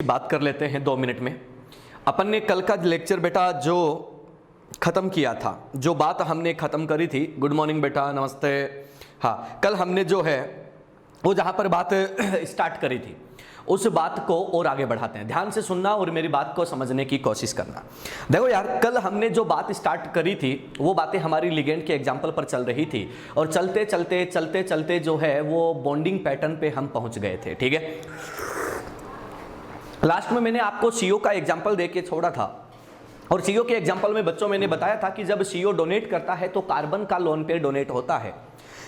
बात कर लेते हैं 2 मिनट में। अपन ने कल का लेक्चर बेटा जो ख़त्म किया था, जो बात हमने ख़त्म करी थी, गुड मॉर्निंग बेटा, नमस्ते। हाँ, कल हमने जो है वो जहाँ पर बात स्टार्ट करी थी उस बात को और आगे बढ़ाते हैं। ध्यान से सुनना और मेरी बात को समझने की कोशिश करना। देखो यार, कल हमने जो बात स्टार्ट करी थी वो बातें हमारी लिगेंड के एग्जाम्पल पर चल रही थी और चलते चलते चलते चलते जो है वो बॉन्डिंग पैटर्न पे हम पहुंच गए थे। ठीक है, लास्ट में मैंने आपको सीओ का एग्जाम्पल दे के छोड़ा था और सीओ के एग्जाम्पल में बच्चों मैंने बताया था कि जब सीओ डोनेट करता है तो कार्बन का लोन पेयर डोनेट होता है।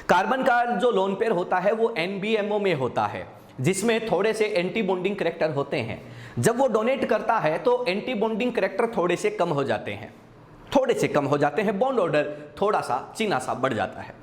कार्बन का जो लोन पेयर होता है वो एनबीएमओ में होता है जिसमें थोड़े से एंटी बॉन्डिंग करैक्टर होते हैं। जब वो डोनेट करता है तो एंटी बॉन्डिंग करैक्टर थोड़े से कम हो जाते हैं, बॉन्ड ऑर्डर थोड़ा सा चीना सा बढ़ जाता है।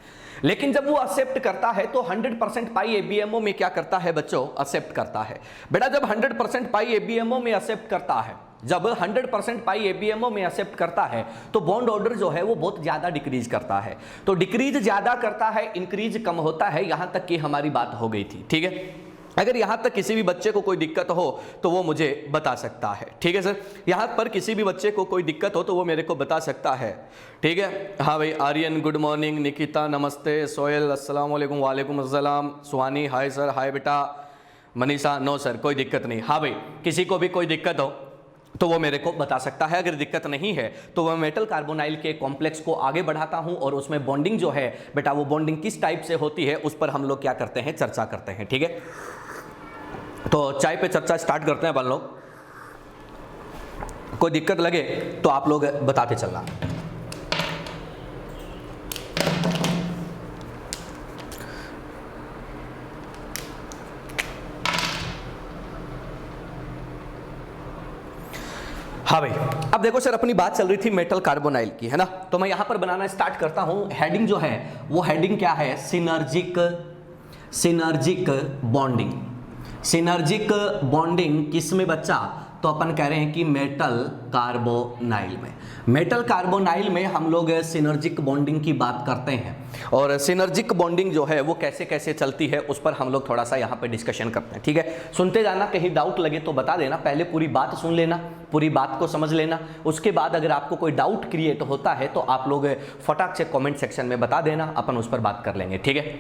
लेकिन जब वो एक्सेप्ट करता है तो 100% पाई एबीएमओ में क्या करता है बच्चों, एक्सेप्ट करता है। बेटा जब 100% पाई एबीएमओ में एक्सेप्ट करता है, जब 100% पाई एबीएमओ में एक्सेप्ट करता है तो बॉन्ड ऑर्डर जो है वो बहुत ज्यादा डिक्रीज करता है। तो डिक्रीज ज्यादा करता है, इंक्रीज कम होता है। यहां तक कि हमारी बात हो गई थी। ठीक है, अगर यहाँ तक किसी भी बच्चे को कोई दिक्कत हो तो वो मुझे बता सकता है। ठीक है सर, यहाँ पर किसी भी बच्चे को कोई दिक्कत हो तो वो मेरे को बता सकता है। ठीक है, हाँ भाई, आर्यन गुड मॉर्निंग, निकिता नमस्ते, सोहेल अस्सलाम वालेकुम, वालेकुम अस्सलाम, सुहानी हाय सर, हाय बेटा, मनीषा नो सर कोई दिक्कत नहीं। हाँ भाई, किसी को भी कोई दिक्कत हो तो वो मेरे को बता सकता है। अगर दिक्कत नहीं है तो वह मेटल कार्बोनाइल के कॉम्प्लेक्स को आगे बढ़ाता हूं और उसमें बॉन्डिंग जो है बेटा वो बॉन्डिंग किस टाइप से होती है उस पर हम लोग क्या करते हैं, चर्चा करते हैं। ठीक है, तो चाय पे चर्चा स्टार्ट करते हैं अपन लोग। कोई दिक्कत लगे तो आप लोग बताते चलना। हाँ भाई, अब देखो सर, अपनी बात चल रही थी मेटल कार्बोनाइल की, है ना। तो मैं यहां पर बनाना स्टार्ट करता हूं। हेडिंग जो है वो हेडिंग क्या है, सिनर्जिक बॉन्डिंग। सिनर्जिक बॉन्डिंग किस में बच्चा, तो अपन कह रहे हैं कि मेटल कार्बोनाइल में। मेटल कार्बोनाइल में हम लोग सिनर्जिक बॉन्डिंग की बात करते हैं और सिनर्जिक बॉन्डिंग जो है वो कैसे कैसे चलती है उस पर हम लोग थोड़ा सा यहाँ पे डिस्कशन करते हैं। ठीक है, सुनते जाना, कहीं डाउट लगे तो बता देना। पहले पूरी बात सुन लेना, पूरी बात को समझ लेना, उसके बाद अगर आपको कोई डाउट क्रिएट होता है तो आप लोग फटाक से कॉमेंट सेक्शन में बता देना, अपन उस पर बात कर लेंगे। ठीक है,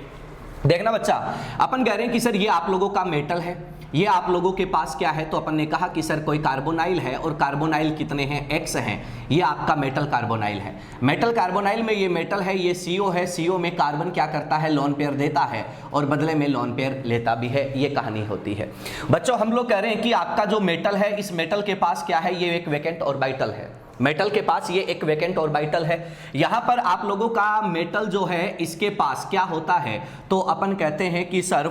देखना बच्चा, अपन कह रहे हैं कि सर ये आप लोगों का मेटल है, ये आप लोगों के पास क्या है, तो अपन ने कहा कि सर कोई कार्बोनाइल है और कार्बोनाइल कितने हैं, X हैं, ये आपका मेटल कार्बोनाइल है। मेटल कार्बोनाइल में ये मेटल है, ये CO है, CO में कार्बन क्या करता है, लोन पेयर देता है और बदले में लोन पेयर लेता भी है। ये कहानी होती है बच्चों। हम लोग कह रहे हैं कि आपका जो मेटल है, इस मेटल के पास क्या है, ये एक वैकेंट ऑर्बिटल है। मेटल के पास ये एक वैकेंट ऑर्बिटल है। यहां पर आप लोगों का मेटल जो है इसके पास क्या होता है, तो अपन कहते हैं कि सर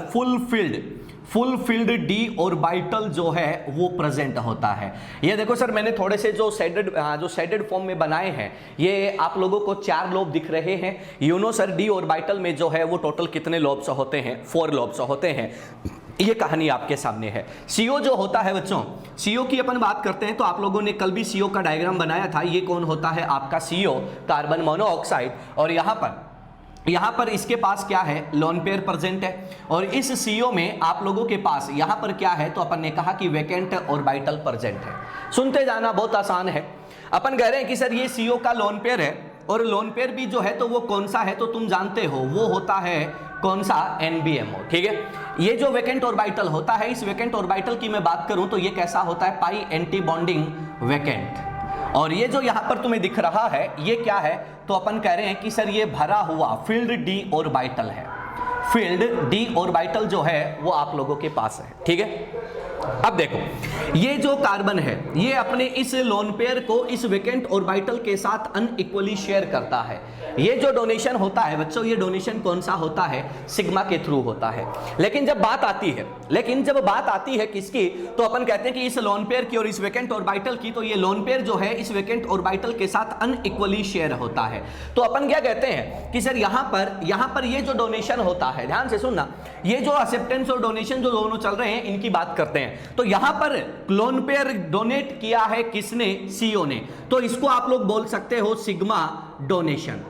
फुलफिल्ड डी ऑर्बिटल जो है वो प्रेजेंट होता है। ये देखो सर, मैंने थोड़े से जो शेडेड फॉर्म में बनाए हैं, ये आप लोगों को 4 लोब दिख रहे हैं। You know sir, D orbital में जो है वो टोटल कितने लोब्स होते हैं, 4 लोब्स होते हैं। ये कहानी आपके सामने है। CO जो होता है बच्चों, CO की अपन बात करते हैं तो आप लोगों ने कल भी CO का डायग्राम बनाया था। ये कौन होता है आपका CO, कार्बन मोनोऑक्साइड। और यहाँ पर इसके पास क्या है, लोन पेयर प्रेजेंट है और इस CO में आप लोगों के पास यहाँ पर क्या है, तो अपन ने कहा कि वैकेंट ऑर्बिटल प्रेजेंट है। सुनते जाना, बहुत आसान है। अपन कह रहे हैं कि सर ये CO का लोन पेयर है और लोन पेयर भी जो है तो वो कौन सा है, तो तुम जानते हो वो होता है कौन सा, NBMO। ठीक है, ये जो वैकेंट ऑर्बिटल होता है, इस वैकेंट ऑर्बिटल की मैं बात करूं तो ये कैसा होता है, पाई एंटी बॉन्डिंग वैकेंट। और ये जो यहां पर तुम्हें दिख रहा है ये क्या है, तो अपन कह रहे हैं कि सर ये भरा हुआ फील्ड डी ऑर्बिटल है। फील्ड डी ऑर्बिटल जो है वो आप लोगों के पास है। ठीक है, अब देखो, ये जो कार्बन है ये अपने इस लोन पेयर को इस वैकेंट ऑर्बिटल के साथ अनइक्वली शेयर करता है। ये जो डोनेशन होता है बच्चों, ये डोनेशन कौन सा होता है, सिग्मा के थ्रू होता है। लेकिन जब बात आती है किसकी, तो अपन कहते हैं कि इस लोन पेयर की और इस वैकेंट ऑर्बिटल की, तो ये लोन पेयर जो है इस वैकेंट ऑर्बिटल के साथ अनइक्वली शेयर होता है। तो अपन क्या कहते हैं कि सर यहाँ पर ये जो डोनेशन होता है, ध्यान से सुनना, ये जो एक्सेप्टेंस और डोनेशन जो दोनों चल रहे हैं इनकी बात करते हैं। तो यहां पर लोन पेयर डोनेट किया है किसने, CO ने, तो इसको आप लोग बोल सकते हो सिग्मा डोनेशन।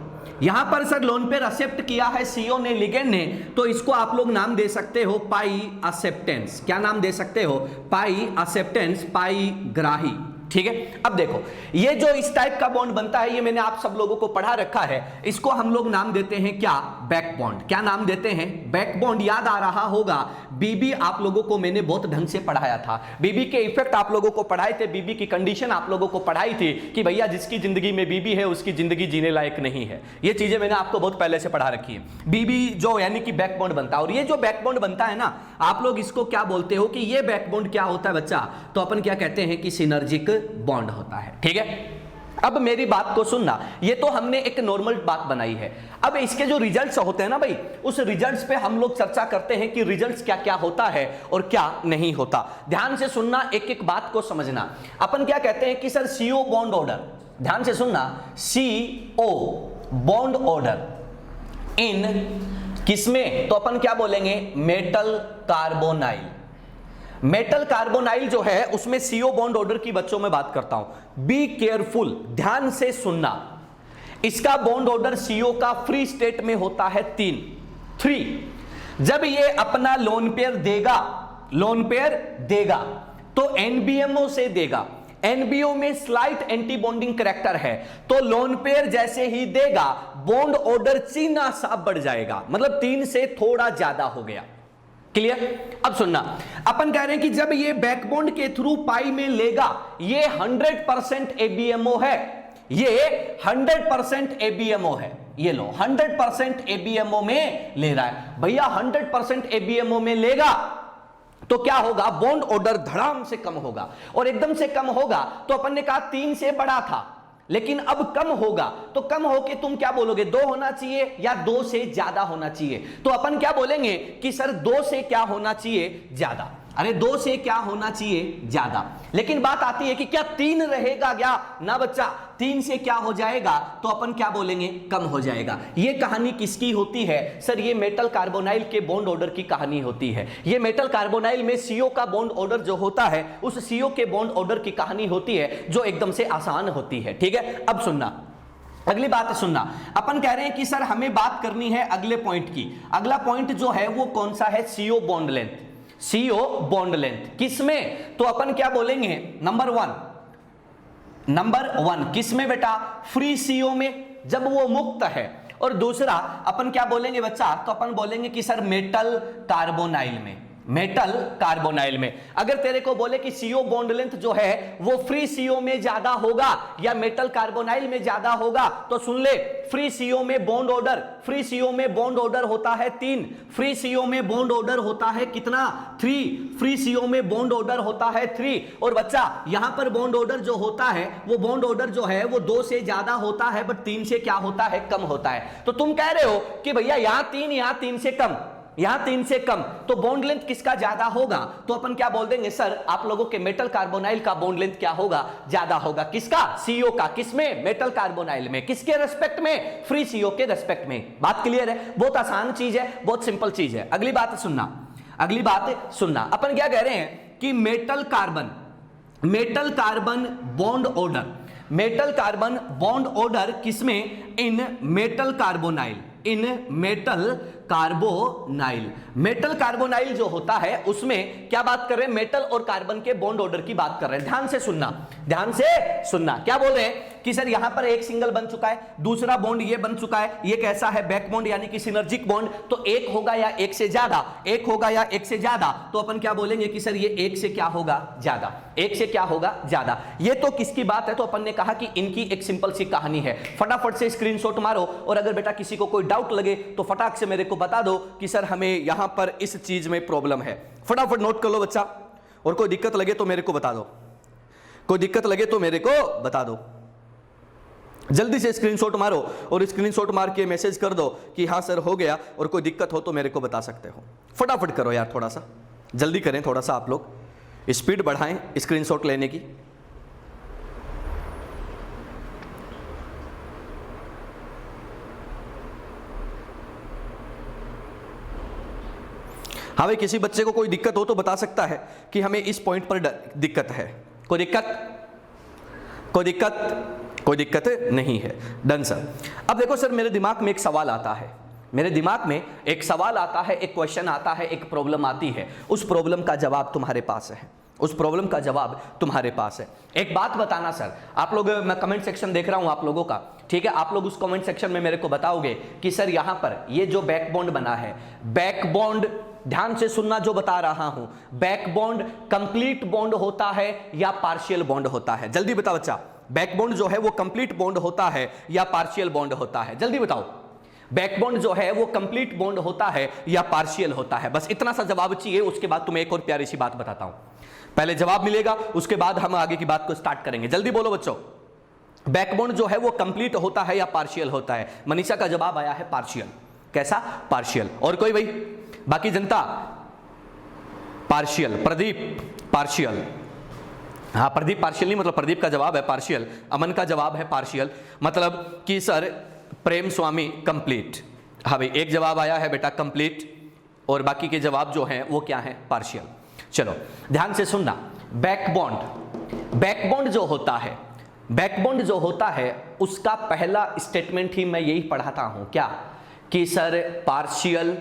यहां पर सर लोन पेयर एक्सेप्ट किया है CO ने, लिगेंड ने, तो इसको आप लोग नाम दे सकते हो पाई एक्सेप्टेंस। क्या नाम दे सकते हो? पाई एक्सेप्टेंस, पाई ग्राही। ठीक है, अब देखो ये जो इस टाइप का बॉन्ड बनता है, ये मैंने आप सब लोगों को पढ़ा रखा है, इसको हम लोग नाम देते हैं क्या? Back bond. क्या नाम देते हैं? Back bond. याद आ रहा होगा बीबी आप लोगों को मैंने बहुत ढंग से पढ़ाया था, बीबी के इफेक्ट आप लोगों को पढ़ाए थे, बीबी की कंडीशन आप लोगों को पढ़ाई थी कि भैया जिसकी जिंदगी में बीबी है उसकी जिंदगी जीने लायक नहीं है। ये चीजें मैंने आपको बहुत पहले से पढ़ा रखी है। बीबी जो यानी कि बैक बॉन्ड बनता है, और ये जो बैक बॉन्ड बनता है ना, आप लोग इसको क्या बोलते हो कि ये बैक बॉन्ड क्या होता है बच्चा? तो अपन क्या कहते हैं कि सिनर्जिक बॉन्ड होता है। ठीक है, अब मेरी बात को सुनना, ये तो हमने एक नॉर्मल बात बनाई है। अब इसके जो रिजल्ट्स होते हैं ना भाई, उस रिजल्ट्स पे हम लोग चर्चा करते हैं कि रिजल्ट्स क्या क्या होता है और क्या नहीं होता। ध्यान से सुनना, एक एक बात को समझना। अपन क्या कहते हैं कि सर CO बॉन्ड ऑर्डर, ध्यान से सुनना, CO बॉन्ड ऑर्डर इन किसमें? तो अपन क्या बोलेंगे? Metal carbonyl. मेटल कार्बोनाइल जो है उसमें CO बॉन्ड ऑर्डर की बच्चों में बात करता हूं, बी केयरफुल, ध्यान से सुनना। इसका बॉन्ड ऑर्डर CO का फ्री स्टेट में होता है 3। जब ये अपना लोन पेयर देगा तो NBMO से देगा। NBO में स्लाइट एंटी बॉन्डिंग करैक्टर है, तो लोन पेयर जैसे ही देगा बॉन्ड ऑर्डर चीना सा बढ़ जाएगा, मतलब 3 से थोड़ा ज्यादा हो गया। क्लियर? अब सुनना, अपन कह रहे हैं कि जब ये बैकबोन्ड के थ्रू पाई में लेगा, ये 100% ABMO है, ये 100% ABMO है। ये लो 100% ABMO में ले रहा है भैया, 100% ABMO में लेगा तो क्या होगा? बॉन्ड ऑर्डर धड़ाम से कम होगा, और एकदम से कम होगा तो अपन ने कहा 3 से बड़ा था, लेकिन अब कम होगा, तो कम होके तुम क्या बोलोगे? 2 होना चाहिए या 2 से ज्यादा होना चाहिए? तो अपन क्या बोलेंगे कि सर 2 से क्या होना चाहिए? ज्यादा। अरे 2 से क्या होना चाहिए? ज्यादा। लेकिन बात आती है कि क्या 3 रहेगा क्या? ना बच्चा, 3 से क्या हो जाएगा? तो अपन क्या बोलेंगे? कम हो जाएगा। ये कहानी किसकी होती है? सर ये मेटल कार्बोनाइल के बॉन्ड ऑर्डर की कहानी होती है। ये मेटल कार्बोनाइल में CO का बॉन्ड ऑर्डर जो होता है, उस CO के बॉन्ड ऑर्डर की कहानी होती है, जो एकदम से आसान होती है। ठीक है, अब सुनना, अगली बात सुनना। अपन कह रहे हैं कि सर हमें बात करनी है अगले पॉइंट की। अगला पॉइंट जो है वो कौन सा है? CO bond length. CO bond length किसमें? तो अपन क्या बोलेंगे? नंबर 1 किसमें बेटा? फ्री CO में, जब वो मुक्त है। और दूसरा अपन क्या बोलेंगे बच्चा? तो अपन बोलेंगे कि सर मेटल कार्बोनाइल में। मेटल कार्बोनाइल में अगर तेरे को बोले कि CO बॉन्ड लेंथ जो है वो फ्री CO में ज्यादा होगा या मेटल कार्बोनाइल में ज्यादा होगा, तो सुन ले, फ्री CO में बॉन्ड ऑर्डर, फ्री CO में बॉन्ड ऑर्डर होता है 3, फ्री CO में बॉन्ड ऑर्डर होता है कितना? 3, फ्री CO में बॉन्ड ऑर्डर होता है 3। और बच्चा यहां पर बॉन्ड ऑर्डर जो होता है, वो बॉन्ड ऑर्डर जो है वो 2 से ज्यादा होता है, बट 3 से क्या होता है? कम होता है। तो तुम कह रहे हो कि भैया यहां 3, यहां 3 से कम, यहां 3 से कम, तो बॉन्ड लेंथ किसका ज्यादा होगा? तो अपन क्या बोल देंगे? सर आप लोगों के मेटल कार्बोनाइल का बॉन्ड लेंथ क्या होगा? ज्यादा होगा। किसका? CO का। किसमें? मेटल कार्बोनाइल में। किसके रेस्पेक्ट में? फ्री CO के रेस्पेक्ट में। बात क्लियर है? बहुत आसान चीज है, बहुत सिंपल चीज है। अगली बात सुनना, अगली बात सुनना। अपन क्या कह रहे हैं कि metal carbon bond order, metal carbon bond order किसमें? In metal carbonyl, in metal carbonyl. Metal carbonyl जो होता है उसमें क्या बात कर रहे हैं? मेटल और कार्बन के बॉन्ड ऑर्डर की बात कर रहे हैं। ध्यान से सुनना, ध्यान से सुनना। क्या बोल रहे हैं कि सर यहां पर एक सिंगल बन चुका है, दूसरा बॉन्ड ये बन चुका है, ये कैसा है? बैक बॉन्ड यानी कि सिनर्जिक बॉन्ड। तो एक होगा या एक से ज्यादा? एक होगा या एक से ज्यादा? तो अपन क्या बोलेंगे कि सर ये एक से क्या होगा? ज्यादा। एक से क्या होगा? ज्यादा। ये तो किसकी बात है? तो अपन ने कहा कि इनकी एक सिंपल सी कहानी है। फटाफट से स्क्रीनशॉट मारो, और अगर बेटा किसी को कोई डाउट लगे तो फटाक से मेरे को बता दो कि सर हमें यहां पर इस चीज में प्रॉब्लम है। फटाफट नोट कर लो बच्चा, और कोई दिक्कत लगे तो मेरे को बता दो, कोई दिक्कत लगे तो मेरे को बता दो। जल्दी से स्क्रीनशॉट मारो और स्क्रीनशॉट मार के मैसेज कर दो कि हाँ सर हो गया, और कोई दिक्कत हो तो मेरे को बता सकते हो। फटाफट करो यार, थोड़ा सा जल्दी करें, थोड़ा सा आप लोग स्पीड बढ़ाएं स्क्रीनशॉट लेने की। हाँ भाई, किसी बच्चे को कोई दिक्कत हो तो बता सकता है कि हमें इस पॉइंट पर दिक्कत है। कोई दिक्कत? कोई दिक्कत? कोई दिक्कत नहीं है। Done sir. अब देखो सर, मेरे दिमाग में एक सवाल आता है, मेरे दिमाग में एक सवाल आता है, एक क्वेश्चन आता है, एक प्रॉब्लम आती है, उस प्रॉब्लम का जवाब तुम्हारे पास है, उस प्रॉब्लम का जवाब तुम्हारे पास है। एक बात बताना सर, आप लोग, मैं कमेंट सेक्शन देख रहा हूं आप लोगों का, ठीक है, आप लोग उस कमेंट सेक्शन में मेरे को बताओगे कि सर यहां पर ये जो बैक बॉन्ड बना है, बैक बॉन्ड, ध्यान से सुनना जो बता रहा हूं, बैक बॉन्ड कंप्लीट बॉन्ड होता है या पार्शियल बॉन्ड होता है? जल्दी बताओ बच्चा, बैक बॉन्ड जो है वो कंप्लीट बॉन्ड होता है या पार्शियल बॉन्ड होता है? जल्दी बताओ, बैक बॉन्ड जो है वो कंप्लीट बॉन्ड होता है या पार्शियल होता है? बस इतना सा जवाब चाहिए, उसके बाद तुम्हें एक और प्यारी सी बात बताता हूं। पहले जवाब मिलेगा, उसके बाद हम आगे की बात को स्टार्ट करेंगे। जल्दी बोलो बच्चों, बैकबोन जो है वो कंप्लीट होता है या पार्शियल होता है? मनीषा का जवाब आया है पार्शियल। कैसा? पार्शियल। और कोई भाई? बाकी जनता? पार्शियल। प्रदीप पार्शियल। हाँ, प्रदीप पार्शियल नहीं, मतलब प्रदीप का जवाब है पार्शियल, अमन का जवाब है पार्शियल, मतलब कि सर प्रेम स्वामी कंप्लीट। हाँ भाई, एक जवाब आया है बेटा कंप्लीट, और बाकी के जवाब जो हैं वो क्या है? पार्शियल। चलो ध्यान से सुनना, बैकबॉन्ड जो होता है, बैकबॉन्ड जो होता है उसका पहला स्टेटमेंट ही मैं यही पढ़ाता हूं, क्या? कि सर पार्शियल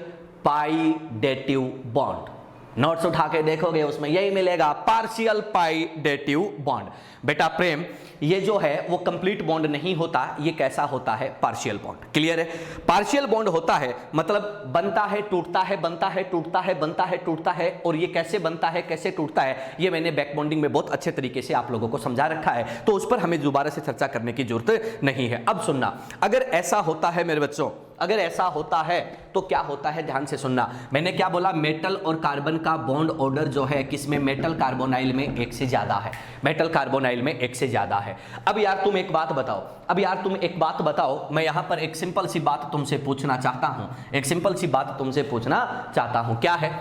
पाइडेटिव बॉन्ड। नोट्स उठा के देखोगे उसमें यही मिलेगा, पार्शियल पाइडेटिव बॉन्ड। बेटा प्रेम, ये जो है वो कंप्लीट बॉन्ड नहीं होता, ये कैसा होता है? Partial bond. क्लियर है? पार्शियल बॉन्ड होता है मतलब बनता है, टूटता है, बनता है, टूटता है, बनता है, टूटता है, और ये कैसे बनता है, कैसे टूटता है, ये मैंने बैक बॉन्डिंग में बहुत अच्छे तरीके से आप लोगों को समझा रखा है, तो उस पर हमें दोबारा से चर्चा करने की जरूरत नहीं है। अब सुनना, अगर ऐसा होता है मेरे बच्चों, अगर ऐसा होता है तो क्या होता है? ध्यान से सुनना, मैंने क्या बोला? मेटल और कार्बन का बॉन्ड ऑर्डर जो है किसमें? मेटल कार्बोनाइल में 1 से ज्यादा है, मेटल कार्बोनाइल में 1 से ज्यादा है। अब यार तुम एक बात बताओ, अब यार तुम एक बात बताओ, मैं यहां पर एक सिंपल सी बात तुमसे पूछना चाहता हूं, एक सिंपल सी बात तुमसे पूछना चाहता हूं, क्या है?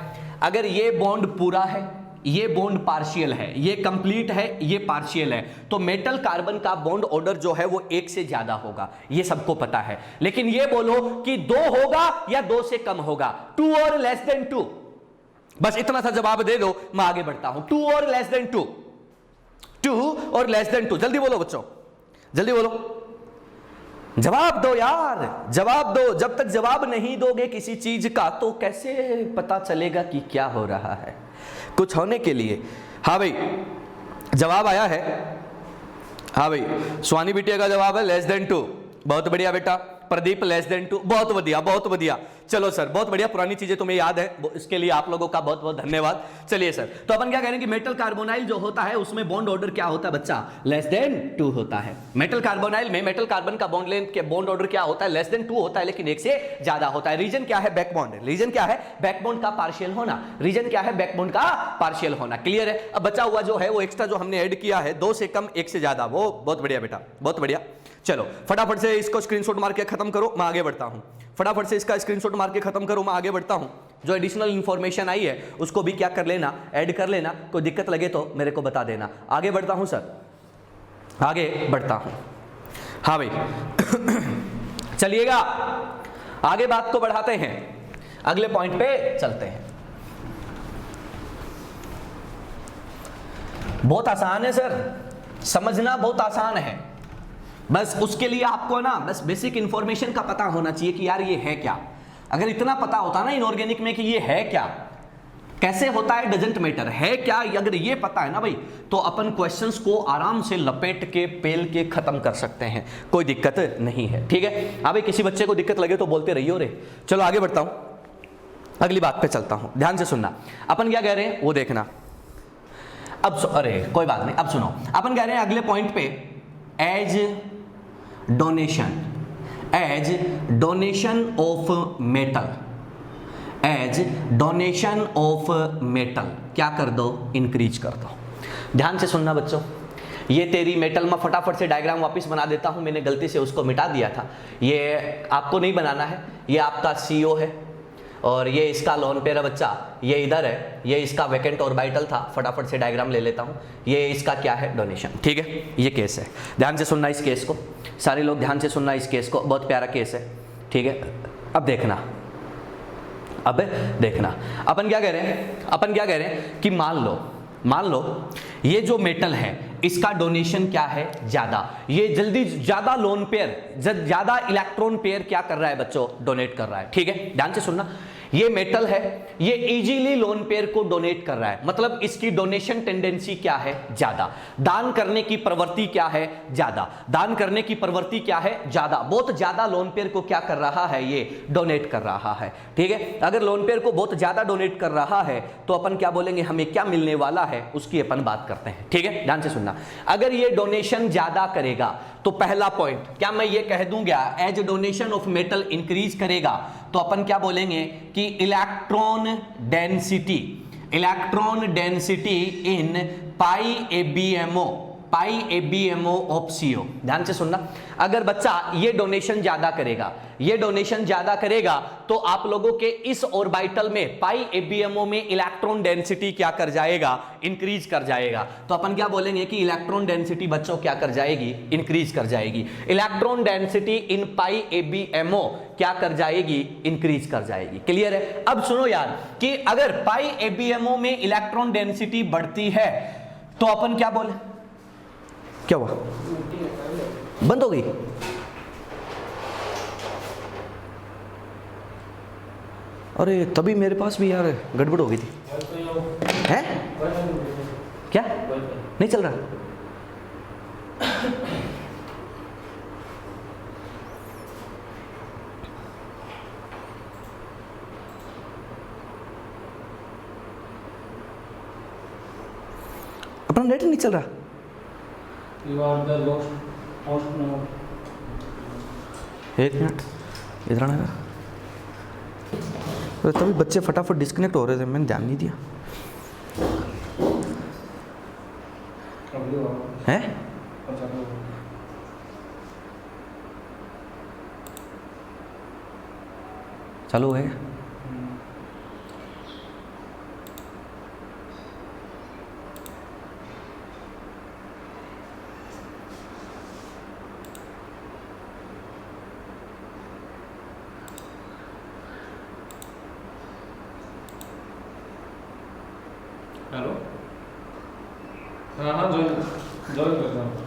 अगर ये बॉन्ड पूरा है, ये बॉन्ड पार्शियल है, ये कंप्लीट है, ये पार्शियल है, तो मेटल कार्बन का बॉन्ड ऑर्डर जो है वो 1 से ज्यादा होगा, ये सबको पता है। लेकिन ये बोलो कि 2 होगा या 2 से कम होगा, 2 और लेस देन 2, बस इतना सा जवाब दे दो, मैं आगे बढ़ता हूं। 2 और लेस देन 2, 2 और लेस देन 2, जल्दी बोलो बच्चों, जल्दी बोलो, जवाब दो यार, जवाब दो। जब तक जवाब नहीं दोगे किसी चीज का तो कैसे पता चलेगा कि क्या हो रहा है? कुछ होने के लिए। हाँ भाई, जवाब आया है, हाँ भाई, स्वानी बिटिया का जवाब है लेस देन 2। बहुत बढ़िया बेटा। प्रदीप लेस देन 2, बहुत बढ़िया, बहुत बढ़िया। चलो सर, बहुत बढ़िया, पुरानी चीजें तुम्हें याद है, इसके लिए आप लोगों का बहुत बहुत धन्यवाद। चलिए सर, तो अपन क्या कह रहे हैं कि मेटल कार्बोनाइल जो होता है उसमें बॉन्ड ऑर्डर क्या होता है बच्चा? लेस देन 2 होता है। मेटल कार्बोनाइल में मेटल कार्बन का बॉन्ड लेंथ के बॉन्ड ऑर्डर क्या होता है? लेस देन 2 होता है, लेकिन 1 से ज्यादा होता है। रीजन क्या है? बैकबॉन्ड। रीजन क्या है? बैकबॉन्ड का पार्शियल होना। रीजन क्या है? बैकबॉन्ड का पार्शियल होना। क्लियर है? अब बचा हुआ जो है वो एक्स्ट्रा जो हमने ऐड किया है, 2 से कम, 1 से ज्यादा, वो बहुत बढ़िया बेटा, बहुत बढ़िया। चलो फटाफट से इसको स्क्रीनशॉट मार के खत्म करो, मैं आगे बढ़ता हूं। फटाफट से इसका स्क्रीनशॉट मार के खत्म करो, मैं आगे बढ़ता हूं। जो एडिशनल इंफॉर्मेशन आई है उसको भी क्या कर लेना? ऐड कर लेना। कोई दिक्कत लगे तो मेरे को बता देना। आगे बढ़ता हूं सर, आगे बढ़ता हूं। हाँ भाई चलिएगा, आगे बात को बढ़ाते हैं, अगले पॉइंट पे चलते हैं। बहुत आसान है सर, समझना बहुत आसान है, बस उसके लिए आपको ना बस बेसिक इंफॉर्मेशन का पता होना चाहिए कि यार ये है क्या। अगर इतना पता होता ना इनऑर्गेनिक में कि ये है क्या, कैसे होता है, डजंट मैटर, है क्या, अगर ये पता है ना भाई, तो अपन क्वेश्चंस को आराम से लपेट के पेल के खत्म कर सकते हैं, कोई दिक्कत नहीं है। ठीक है? हाँ भाई, किसी बच्चे को दिक्कत लगे तो बोलते रहिए रे। चलो आगे बढ़ता हूं, अगली बात पे चलता हूं, ध्यान से सुनना। अपन क्या कह रहे हैं वो देखना। अब अरे कोई बात नहीं, अब सुनो, अपन कह रहे हैं अगले पॉइंट पे, as donation of metal, as donation of metal क्या कर दो? इंक्रीज कर दो। ध्यान से सुनना बच्चों, ये तेरी मेटल, मैं फटाफट से डायग्राम वापस बना देता हूं, मैंने गलती से उसको मिटा दिया था, ये आपको नहीं बनाना है, ये आपका CO है और ये इसका लोन पेयर है बच्चा, ये इधर है, ये इसका वैकेंट ऑर्बिटल था, फटाफट से डायग्राम ले लेता हूं, ये इसका क्या है? डोनेशन। ठीक है? ये केस है, ध्यान से सुनना इस केस को, सारे लोग ध्यान से सुनना इस केस को, बहुत प्यारा केस है। ठीक है? अब देखना, अब देखना, अपन क्या कह रहे हैं, अपन क्या कह रहे हैं कि मान लो ये जो मेटल है इसका डोनेशन क्या है ज्यादा, ये जल्दी ज्यादा लोन पेयर, ज्यादा इलेक्ट्रॉन पेयर क्या कर रहा है बच्चों, डोनेट कर रहा है। ठीक है, ध्यान से सुनना, ये मेटल है, ये इजीली लोन पेयर को डोनेट कर रहा है, मतलब इसकी डोनेशन टेंडेंसी क्या है ज्यादा, दान करने की प्रवृत्ति क्या है ज्यादा, दान करने की प्रवृत्ति क्या है ज्यादा, बहुत ज्यादा लोन पेयर को क्या कर रहा है, ये डोनेट कर रहा है। ठीक है, अगर लोन पेयर को बहुत ज्यादा डोनेट कर रहा है तो अपन क्या बोलेंगे, हमें क्या मिलने वाला है उसकी अपन बात करते हैं। ठीक है, ध्यान से सुनना, अगर ये डोनेशन ज्यादा करेगा तो पहला पॉइंट क्या मैं ये कह दूंगा, as donation of metal increase करेगा तो अपन क्या बोलेंगे कि electron density in pi ABMO of CO. ध्यान से सुनना, अगर बच्चा ये डोनेशन ज्यादा करेगा तो आप लोगों के इस ऑर्बिटल में पाई एबीएमओ में इलेक्ट्रॉन डेंसिटी क्या कर जाएगा, इंक्रीज कर जाएगा। तो अपन क्या बोलेंगे कि इलेक्ट्रॉन डेंसिटी बच्चों क्या कर जाएगी, इंक्रीज कर जाएगी। Electron density in pi ABMO क्या कर जाएगी, इंक्रीज कर जाएगी। क्लियर है? अब सुनो यार कि अगर पाई एबीएमओ में इलेक्ट्रॉन डेंसिटी बढ़ती है तो अपन क्या बोले, क्या हुआ, बंद हो गई? अरे तभी मेरे पास भी यार गड़बड़ हो गई थी। हैं? क्या नहीं चल रहा? अपना नेट नहीं चल रहा? You are the host now. एक मिनट इधर आना। तो तभी बच्चे फटाफट डिस्कनेक्ट हो रहे थे, मैंने ध्यान नहीं दिया। हैं? चालू है? हेलो, हाँ ज्वाइन करता हूँ।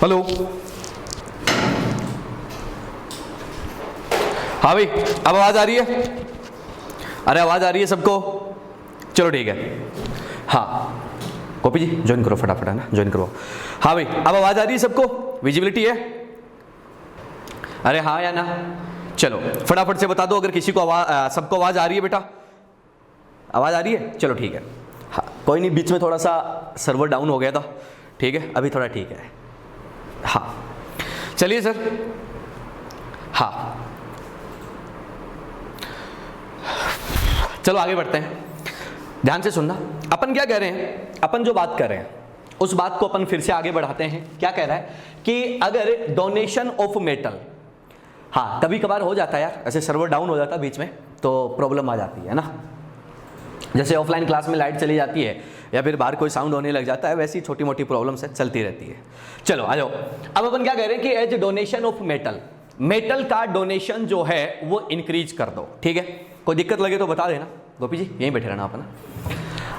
हेलो, हाँ भाई अब आवाज आ रही है? अरे आवाज आ रही है सबको? चलो ठीक है। हाँ कॉपी जी ज्वाइन करो फटाफट, है ना, ज्वाइन करो। हाँ भाई अब आवाज आ रही है सबको? विजिबिलिटी है? अरे हाँ या ना? चलो फटाफट से बता दो अगर किसी को आवाज, सबको आवाज आ रही है बेटा? आवाज आ रही है? चलो ठीक है। हाँ कोई नहीं, बीच में थोड़ा सा सर्वर डाउन हो गया था, ठीक है अभी थोड़ा ठीक है। हाँ चलिए सर। हाँ चलो आगे बढ़ते हैं, ध्यान से सुनना। अपन क्या कह रहे हैं, अपन जो बात कर रहे हैं उस बात को अपन फिर से आगे बढ़ाते हैं। क्या कह रहा है कि अगर डोनेशन ऑफ मेटल, हाँ कभी कभार हो जाता है यार, ऐसे सर्वर डाउन हो जाता है बीच में तो प्रॉब्लम आ जाती है ना, जैसे ऑफलाइन क्लास में लाइट चली जाती है या फिर बाहर कोई साउंड होने लग जाता है, वैसी छोटी मोटी प्रॉब्लम्स है, चलती रहती है। चलो आ जाओ, अब अपन क्या कह रहे हैं कि as donation of metal, metal का डोनेशन जो है वो इंक्रीज कर दो, ठीक है। कोई दिक्कत लगे तो बता देना, गोपी जी यहीं बैठे रहना अपन।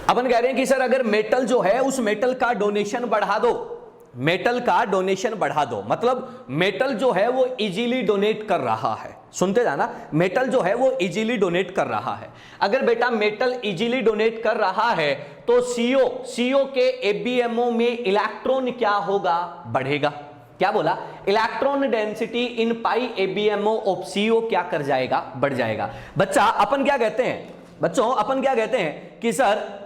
अपन कह रहे हैं कि सर अगर मेटल जो है उस मेटल का डोनेशन बढ़ा दो, मेटल का डोनेशन बढ़ा दो, मतलब मेटल जो है वो इजीली डोनेट कर रहा है, सुनते जाना, मेटल जो है वो इजीली डोनेट कर रहा है। अगर बेटा मेटल इजीली डोनेट कर रहा है तो सीओ के एबीएमओ में इलेक्ट्रॉन क्या होगा, बढ़ेगा। क्या बोला, electron density in pi ABMO of CO क्या कर जाएगा, बढ़ जाएगा। बच्चा अपन क्या कहते हैं, बच्चों अपन क्या कहते हैं कि सर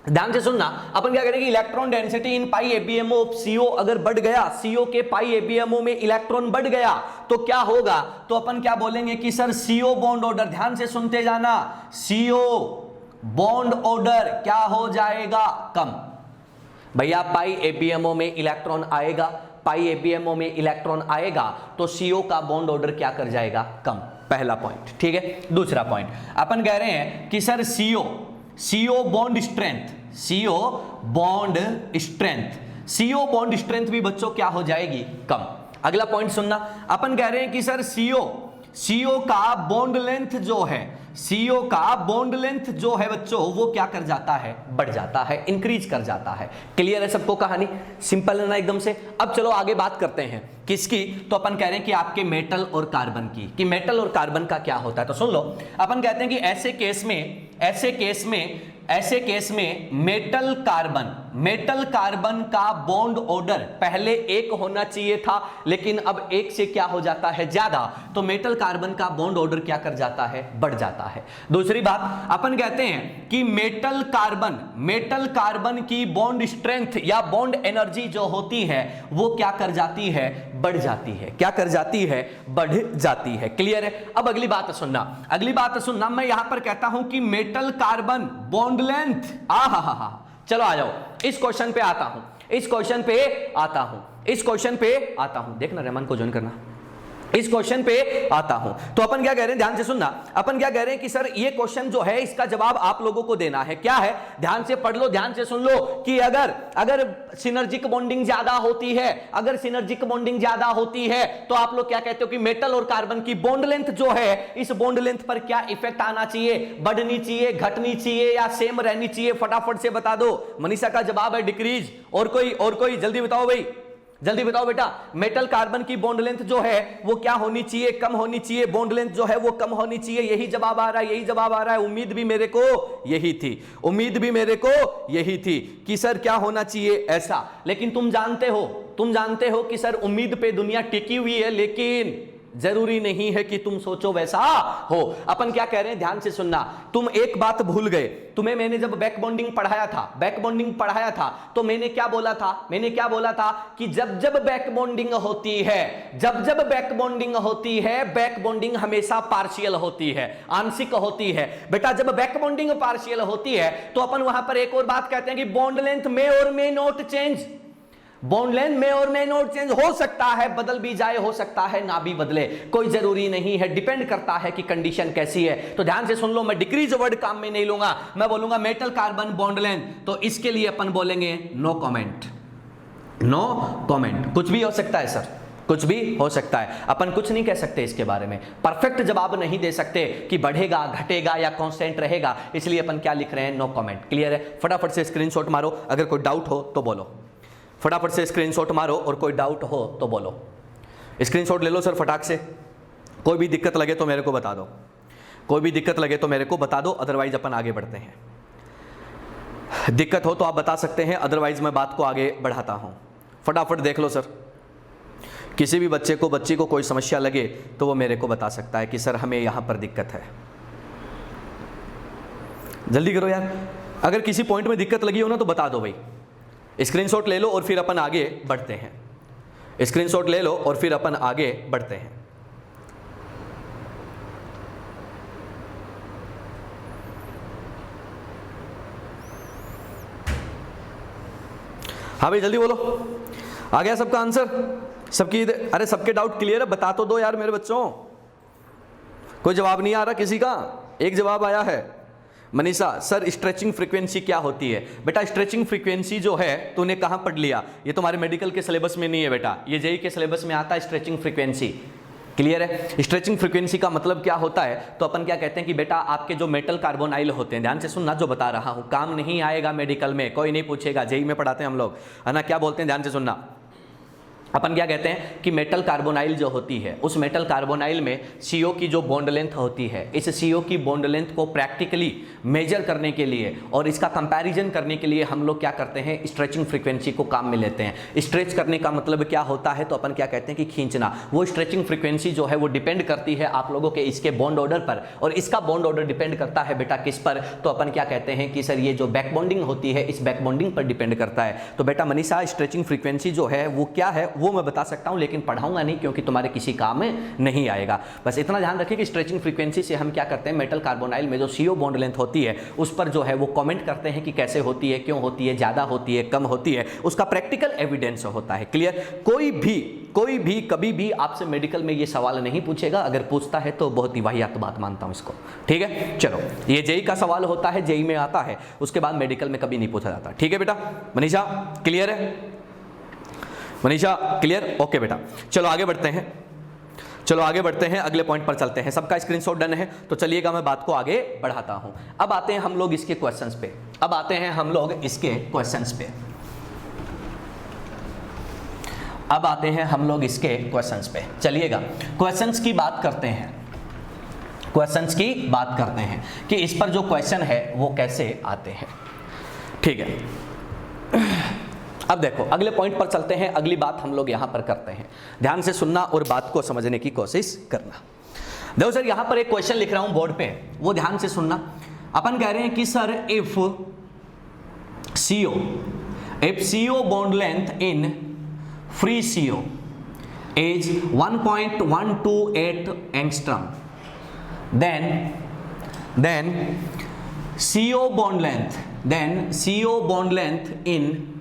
ध्यान से सुनना, अपन क्या करेंगे, electron density in pi ABMO of CO अगर बढ़ गया, सीओ के पाई एबीएमओ में इलेक्ट्रॉन बढ़ गया तो क्या होगा, तो अपन क्या बोलेंगे कि सर सीओ बॉन्ड ऑर्डर, ध्यान से सुनते जाना, सीओ बॉन्ड ऑर्डर क्या हो जाएगा, कम। भैया पाई एबीएमओ में इलेक्ट्रॉन आएगा, पाई एबीएमओ में इलेक्ट्रॉन आएगा तो सीओ का बॉन्ड ऑर्डर क्या कर जाएगा, कम। पहला पॉइंट, ठीक है। दूसरा पॉइंट अपन कह रहे हैं कि sir CO bond strength, CO bond strength, CO bond strength भी बच्चों क्या हो जाएगी, कम। अगला पॉइंट सुनना, अपन कह रहे हैं कि सर सीओ का बॉन्ड लेंथ जो है, सीओ का बॉन्ड लेंथ जो है बच्चों वो क्या कर जाता है, बढ़ जाता है, इंक्रीज कर जाता है। क्लियर है सबको कहानी, सिंपल है ना एकदम से। अब चलो आगे बात करते हैं किसकी, तो अपन कह रहे हैं कि आपके मेटल और कार्बन की, कि मेटल और कार्बन का क्या होता है। तो सुन लो, अपन कहते हैं कि ऐसे केस में मेटल कार्बन का बॉन्ड ऑर्डर पहले एक होना चाहिए था, लेकिन अब एक से क्या हो जाता है, ज्यादा, तो मेटल कार्बन का बॉन्ड ऑर्डर क्या कर जाता है, बढ़ जाता है। दूसरी बात अपन कहते हैं कि मेटल कार्बन की बॉन्ड स्ट्रेंथ या बॉन्ड एनर्जी जो होती है वो क्या कर जाती है, बढ़ जाती है। क्या कर जाती है, बढ़ जाती है। क्लियर है। अब अगली बात सुनना, मैं यहां पर कहता हूं कि मेटल कार्बन बॉन्ड लेंथ, चलो आ जाओ, इस क्वेश्चन पे आता हूं, देखना रहमान को ज्वाइन करना, इस क्वेश्चन पे आता हूं। तो अपन क्या कह रहे हैं, ध्यान से सुनना, अपन क्या कह रहे हैं कि सर ये क्वेश्चन जो है इसका जवाब आप लोगों को देना है। क्या है, ध्यान से पढ़ लो, ध्यान से सुन लो कि अगर सिनर्जिक बॉन्डिंग ज्यादा होती है, तो आप लोग क्या कहते हो कि मेटल और कार्बन की बॉन्ड लेंथ जो है, इस बॉन्ड लेंथ पर क्या इफेक्ट आना चाहिए, बढ़नी चाहिए, घटनी चाहिए या सेम रहनी चाहिए, फटाफट से बता दो। मनीषा का जवाब है डिक्रीज। और कोई जल्दी बताओ भाई, जल्दी बताओ बेटा, मेटल कार्बन की बॉन्ड लेंथ जो है वो क्या होनी चाहिए, कम होनी चाहिए, बॉन्ड लेंथ जो है वो कम होनी चाहिए। यही जवाब आ रहा है, उम्मीद भी मेरे को यही थी कि सर क्या होना चाहिए, ऐसा। लेकिन तुम जानते हो कि सर उम्मीद पे दुनिया टिकी हुई है, लेकिन जरूरी नहीं है कि तुम सोचो वैसा हो। अपन क्या कह रहे हैं, ध्यान से सुनना, तुम एक बात भूल गए। तुम्हें मैंने जब बैक बॉन्डिंग पढ़ाया था तो मैंने क्या बोला था कि जब बैक बॉन्डिंग होती है, बैक बॉन्डिंग हमेशा पार्शियल होती है, आंशिक होती है। बेटा जब बैक बॉन्डिंग पार्शियल होती है तो अपन वहां पर एक और बात कहते हैं कि बॉन्ड लेंथ में और में नॉट चेंज, बॉन्ड लेंथ में और में नॉट चेंज हो सकता है, बदल भी जाए, हो सकता है ना भी बदले, कोई जरूरी नहीं है, डिपेंड करता है कि कंडीशन कैसी है। तो ध्यान से सुन लो, मैं डिक्रीज वर्ड काम में नहीं लूंगा, मैं बोलूंगा मेटल कार्बन बॉन्ड लेंथ, तो इसके लिए अपन बोलेंगे नो कमेंट। कुछ भी हो सकता है सर, कुछ भी हो सकता है, अपन कुछ नहीं कह सकते इसके बारे में, परफेक्ट जवाब नहीं दे सकते कि बढ़ेगा, घटेगा या कांस्टेंट रहेगा, इसलिए अपन क्या लिख रहे हैं, नो कमेंट। क्लियर है। फटाफट से स्क्रीनशॉट मारो, अगर कोई डाउट हो तो बोलो। फटाफट से स्क्रीनशॉट मारो और कोई डाउट हो तो बोलो। स्क्रीनशॉट ले लो सर फटाक से। कोई भी दिक्कत लगे तो मेरे को बता दो, कोई भी दिक्कत लगे तो मेरे को बता दो, अदरवाइज अपन आगे बढ़ते हैं। दिक्कत हो तो आप बता सकते हैं, अदरवाइज मैं बात को आगे बढ़ाता हूं। फटाफट देख लो सर। किसी भी बच्चे को बच्ची को कोई समस्या लगे तो वो मेरे को बता सकता है कि सर हमें यहां पर दिक्कत है। जल्दी करो यार, अगर किसी पॉइंट में दिक्कत लगी हो ना तो बता दो भाई। स्क्रीनशॉट ले लो और फिर अपन आगे बढ़ते हैं। स्क्रीनशॉट ले लो और फिर अपन आगे बढ़ते हैं। हाँ भाई जल्दी बोलो। आ गया सबका आंसर? सबकी अरे सबके डाउट क्लियर है? बता तो दो यार मेरे बच्चों। कोई जवाब नहीं आ रहा किसी का? एक जवाब आया है मनीषा, सर स्ट्रेचिंग फ्रीक्वेंसी क्या होती है? बेटा स्ट्रेचिंग फ्रीक्वेंसी जो है तूने कहाँ पढ़ लिया? ये तुम्हारे मेडिकल के सिलेबस में नहीं है बेटा, ये जेई के सिलेबस में आता है स्ट्रेचिंग फ्रीक्वेंसी। क्लियर है? स्ट्रेचिंग फ्रीक्वेंसी का मतलब क्या होता है? तो अपन क्या कहते हैं कि बेटा आपके जो मेटल कार्बोनाइल होते हैं, ध्यान से सुनना जो बता रहा हूं, काम नहीं आएगा मेडिकल में, कोई नहीं पूछेगा, जेई में पढ़ाते हैं हम लोग, है ना। क्या बोलते हैं ध्यान से सुनना। अपन क्या कहते हैं कि मेटल कार्बोनाइल जो होती है, उस मेटल कार्बोनाइल में CO की जो बॉन्ड लेंथ होती है, इस CO की बॉन्ड लेंथ को प्रैक्टिकली मेजर करने के लिए और इसका कंपैरिजन करने के लिए हम लोग क्या करते हैं, स्ट्रेचिंग फ्रीक्वेंसी को काम में लेते हैं। स्ट्रेच करने का मतलब क्या होता है? तो अपन क्या कहते हैं कि खींचना। वो स्ट्रेचिंग फ्रीक्वेंसी जो है वो डिपेंड करती है आप लोगों के इसके बॉन्ड ऑर्डर पर, और इसका बॉन्ड ऑर्डर डिपेंड करता है बेटा किस पर? तो अपन क्या कहते हैं कि सर ये जो बैक बॉन्डिंग होती है, इस बैक बॉन्डिंग पर डिपेंड करता है। तो बेटा मनीषा स्ट्रेचिंग फ्रीक्वेंसी जो है वो क्या है वो मैं बता सकता हूं, लेकिन पढ़ाऊंगा नहीं क्योंकि तुम्हारे किसी काम में नहीं आएगा। बस इतना ध्यान रखिए कि स्ट्रेचिंग फ्रीक्वेंसी से हम क्या करते हैं, मेटल कार्बोनाइल में जो CO बॉन्ड लेंथ होती है उस पर जो है वो कमेंट करते हैं कि कैसे होती है, क्यों होती है, ज्यादा होती है, कम होती है, उसका प्रैक्टिकल एविडेंस होता है। क्लियर? कोई भी कभी भी आपसे मेडिकल में ये सवाल नहीं पूछेगा, अगर पूछता है तो बहुत ही वाहियात बात मानता हूं इसको। ठीक है, चलो ये जेई का सवाल होता है, जेई में आता है, उसके बाद मेडिकल में कभी नहीं पूछा जाता। ठीक है बेटा? मनीषा क्लियर है? मनीषा क्लियर? ओके बेटा, चलो आगे बढ़ते हैं, चलो आगे बढ़ते हैं, अगले पॉइंट पर चलते हैं। सबका स्क्रीनशॉट डन है तो चलिएगा मैं बात को आगे बढ़ाता हूं। अब आते हैं हम लोग इसके क्वेश्चंस पे, अब आते हैं हम लोग इसके क्वेश्चंस पे, अब आते हैं हम लोग इसके क्वेश्चंस पे। चलिएगा क्वेश्चंस की बात करते हैं, क्वेश्चंस की बात करते हैं कि इस पर जो क्वेश्चन है वो कैसे आते हैं। ठीक है, अब देखो अगले पॉइंट पर चलते हैं, अगली बात हम लोग यहां पर करते हैं। ध्यान से सुनना और बात को समझने की कोशिश करना। देखो सर यहां पर एक क्वेश्चन लिख रहा हूं बोर्ड पे, वो ध्यान से सुनना। अपन कह रहे हैं कि sir if CO bond length in free CO is 1.128 angstrom, then CO bond length in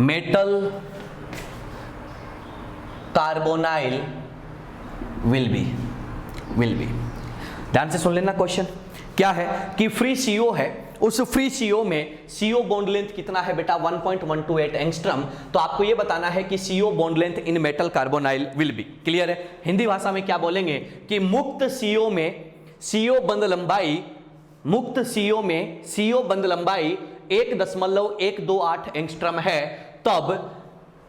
metal carbonyl will be। ध्यान से सुन लेना। क्वेश्चन क्या है कि फ्री CO है, उस फ्री CO में CO बॉन्ड लेंथ कितना है बेटा? 1.128 एंगस्ट्रम। तो आपको ये बताना है कि CO bond length in metal carbonyl will be. Clear है? हिंदी भाषा में क्या बोलेंगे कि मुक्त CO में CO बंध लंबाई, मुक्त CO में CO बंध लंबाई 1.128 एंगस्ट्रम है, तब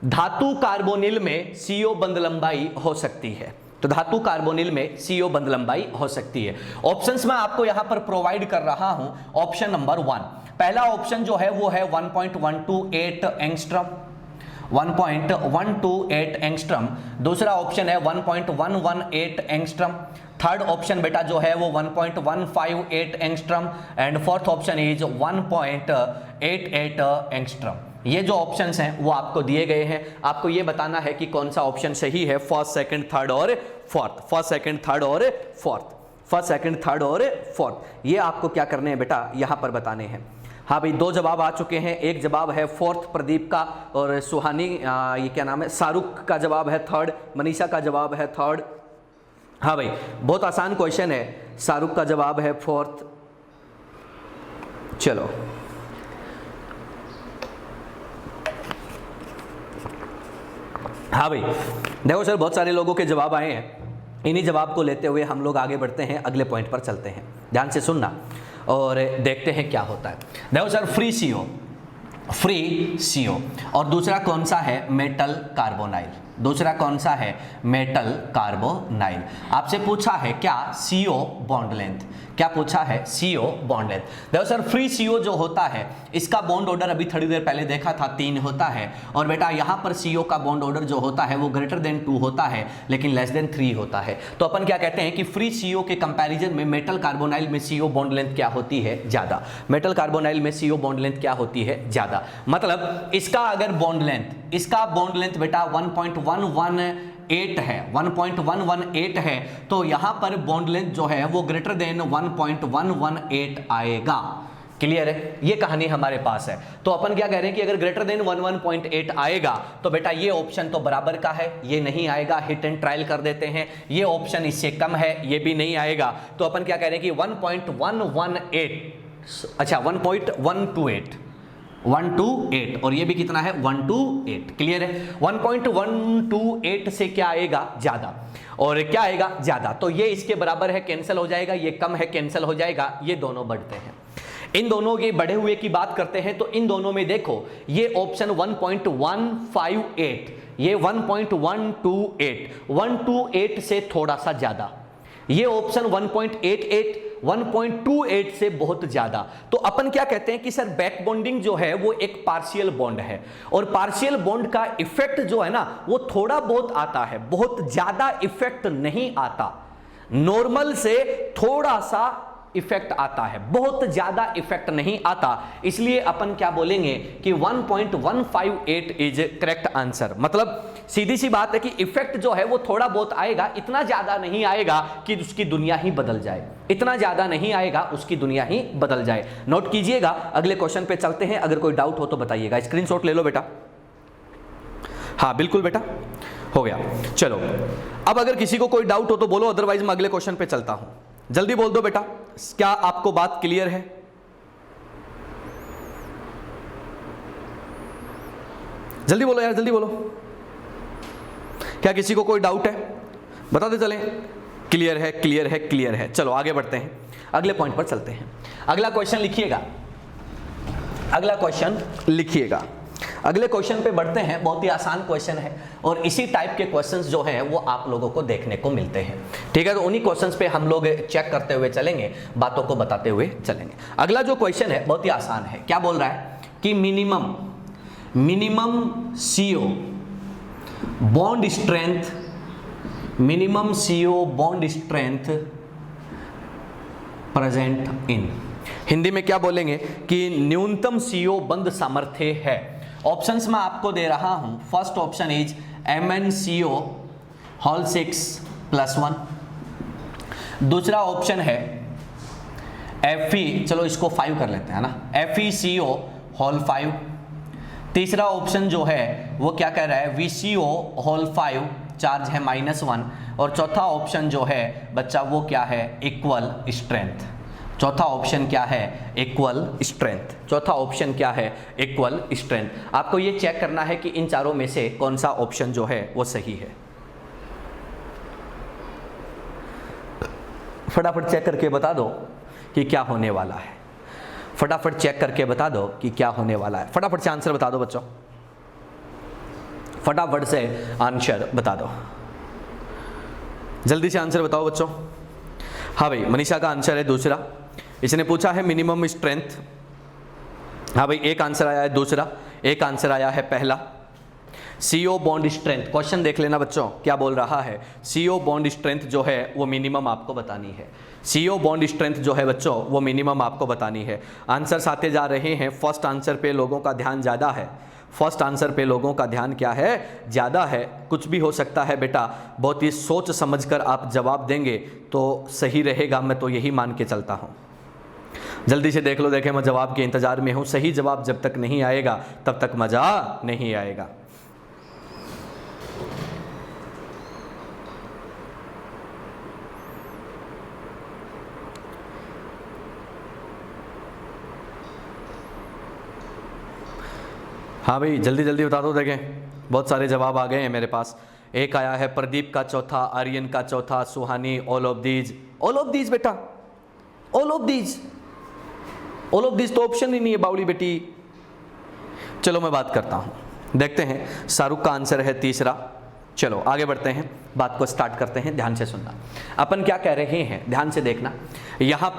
धातु कार्बोनिल में CO बंध लंबाई हो सकती है। तो धातु कार्बोनिल में CO बंध लंबाई हो सकती है। ऑप्शंस मैं आपको यहां पर प्रोवाइड कर रहा हूं। ऑप्शन नंबर 1, पहला ऑप्शन जो है वो है 1.128 एंगस्ट्रम, 1.128 एंगस्ट्रम। दूसरा ऑप्शन है 1.118 एंगस्ट्रम। थर्ड ऑप्शन बेटा जो है वो 1.158 angstrom and fourth option is 1.88 angstrom. ये जो ऑप्शंस हैं वो आपको दिए गए हैं, आपको ये बताना है कि कौन सा ऑप्शन सही है, फर्स्ट, सेकंड, थर्ड और फोर्थ, फर्स्ट, सेकंड, थर्ड और फोर्थ, फर्स्ट, सेकंड, थर्ड और फोर्थ। ये आपको क्या करने हैं बेटा, यहां पर बताने हैं। हाँ भाई, दो जवाब आ चुके हैं। एक जवाब है फोर्थ प्रदीप का, और सुहानी ये क्या नाम है, शाहरुख का जवाब है थर्ड, मनीषा का जवाब है थर्ड। हाँ भाई, बहुत आसान क्वेश्चन है, शाहरुख का जवाब है फोर्थ। चलो हाँ भाई, देखो सर बहुत सारे लोगों के जवाब आए हैं, इन्हीं जवाब को लेते हुए हम लोग आगे बढ़ते हैं, अगले पॉइंट पर चलते हैं। ध्यान से सुनना और देखते हैं क्या होता है। देखो sir, free CO free CO। और दूसरा कौन सा है? Metal carbonyl. दूसरा कौन सा है? Metal carbonyl. आपसे पूछा है क्या? CO bond length. क्या पूछा है? CO bond length. देखो सर, फ्री CO जो होता है इसका बॉन्ड ऑर्डर अभी थोड़ी देर पहले देखा था 3 होता है, और बेटा यहां पर CO का बॉन्ड ऑर्डर जो होता है वो ग्रेटर देन 2 होता है लेकिन लेस देन 3 होता है। तो अपन क्या कहते हैं कि फ्री CO के कंपैरिजन में मेटल कार्बोनाइल में CO बॉन्ड लेंथ क्या होती है? ज्यादा। मेटल कार्बोनाइल में CO बॉन्ड लेंथ क्या होती है? ज्यादा। मतलब इसका अगर बॉन्ड लेंथ, इसका बॉन्ड लेंथ बेटा 1.118 है, 1.118 है, तो यहां पर बॉन्ड लेंथ जो है वो ग्रेटर देन 1.118 आएगा। क्लियर है? ये कहानी हमारे पास है। तो अपन क्या कह रहे हैं कि अगर ग्रेटर देन 11.8 आएगा तो बेटा ये ऑप्शन तो बराबर का है, ये नहीं आएगा, हिट एंड ट्रायल कर देते हैं। ये ऑप्शन इससे कम है, ये भी नहीं आएगा। तो अपन क्या कह रहे हैं कि 1.118, अच्छा 1.128 और ये भी कितना है? 128। क्लियर है? 1.128 से क्या आएगा? ज्यादा। और क्या आएगा? ज्यादा। तो ये इसके बराबर है, कैंसिल हो जाएगा, ये कम है, कैंसिल हो जाएगा, ये दोनों बढ़ते हैं। इन दोनों के बढ़े हुए की बात करते हैं तो इन दोनों में देखो ये ऑप्शन 1.158, ये 1.128 से थोड़ा सा ज्यादा, ये ऑप्शन 1.88 से बहुत ज्यादा। तो अपन क्या कहते हैं कि सर बैक बॉन्डिंग जो है वो एक पार्शियल बॉन्ड है, और पार्शियल बॉन्ड का इफेक्ट जो है ना वो थोड़ा बहुत आता है, बहुत ज्यादा इफेक्ट नहीं आता। नॉर्मल से थोड़ा सा इफेक्ट आता है, बहुत ज्यादा इफेक्ट नहीं आता। इसलिए अपन क्या बोलेंगे कि 1.158 इज करेक्ट आंसर। मतलब सीधी सी बात है कि इफेक्ट जो है वो थोड़ा बहुत आएगा, इतना ज्यादा नहीं आएगा कि उसकी दुनिया ही बदल जाए, इतना ज्यादा नहीं आएगा उसकी दुनिया ही बदल जाए। नोट कीजिएगा। अगले क्वेश्चन पे चलते हैं, अगर कोई डाउट हो तो बताइएगा। स्क्रीनशॉट ले लो बेटा। हाँ बिल्कुल बेटा, हो गया। चलो अब अगर किसी को कोई डाउट हो तो बोलो, अदरवाइज मैं अगले क्वेश्चन पे चलता हूं। जल्दी बोल दो बेटा, क्या आपको बात क्लियर है? जल्दी बोलो यार, जल्दी बोलो। क्या किसी को कोई डाउट है? बताते चलें। क्लियर है, क्लियर है, क्लियर है। चलो आगे बढ़ते हैं, अगले पॉइंट पर चलते हैं। अगला क्वेश्चन लिखिएगा, अगला क्वेश्चन लिखिएगा। अगले क्वेश्चन पे बढ़ते हैं। बहुत ही आसान क्वेश्चन है और इसी टाइप के क्वेश्चंस जो है वो आप लोगों को देखने को मिलते हैं। ठीक है, तो उन्हीं क्वेश्चंस पे हम लोग चेक करते हुए चलेंगे, बातों को बताते हुए चलेंगे। अगला जो क्वेश्चन है बहुत ही आसान है। क्या बोल रहा है कि minimum CO bond strength, minimum CO bond strength present in, Hindi में क्या बोलेंगे कि न्यूनतम CO बंद सामर्थ्य है। ऑप्शंस मैं आपको दे रहा हूं। First option is MnCO whole 6+1। दूसरा ऑप्शन है Fe, चलो इसको 5 कर लेते हैं ना, FeCO होल 5। तीसरा ऑप्शन जो है वो क्या कह रहा है? VCO होल 5, चार्ज है -1। और चौथा ऑप्शन जो है बच्चा वो क्या है? Equal strength. चौथा ऑप्शन क्या है? Equal strength. चौथा ऑप्शन क्या है? Equal strength. आपको ये चेक करना है कि इन चारों में से कौन सा ऑप्शन जो है वो सही है। फटाफट चेक करके बता दो कि क्या होने वाला है। फटाफट चेक करके बता दो कि क्या होने वाला है। फटाफट से आंसर बता दो बच्चों, फटाफट से आंसर बता दो, जल्दी से आंसर बताओ बच्चों। हाँ भाई, मनीषा का आंसर है दूसरा। इसने पूछा है मिनिमम स्ट्रेंथ। हाँ भाई, एक आंसर आया है दूसरा, एक आंसर आया है पहला। CO बॉन्ड स्ट्रेंथ, क्वेश्चन देख लेना बच्चों क्या बोल रहा है। CO बॉन्ड स्ट्रेंथ जो है वो मिनिमम आपको बतानी है। CO बॉन्ड स्ट्रेंथ जो है बच्चों वो मिनिमम आपको बतानी है। आंसर आते जा रहे हैं। फर्स्ट आंसर पे लोगों का ध्यान ज़्यादा है। फर्स्ट आंसर पे लोगों का ध्यान क्या है? ज़्यादा है। कुछ भी हो सकता है बेटा, बहुत ही सोच समझकर आप जवाब देंगे तो सही रहेगा, मैं तो यही मान के चलता हूँ। जल्दी से देख लो, देखें मैं जवाब के इंतज़ार में हूँ। सही जवाब जब तक नहीं आएगा तब तक मज़ा नहीं आएगा। हाँ भाई, जल्दी जल्दी बता दो। देखें बहुत सारे जवाब आ गए हैं मेरे पास। एक आया है प्रदीप का चौथा, आर्यन का चौथा, Suhani all of these. All of these बेटा, all of these, all of these तो ऑप्शन ही नहीं है बावली बेटी। चलो मैं बात करता हूँ, देखते हैं। शाहरुख का आंसर है तीसरा। चलो आगे बढ़ते हैं, बात को स्टार्ट करते हैं, ध्यान से सुनना। अपन क्या कह रहे हैं, ध्यान से देखना। यहाँ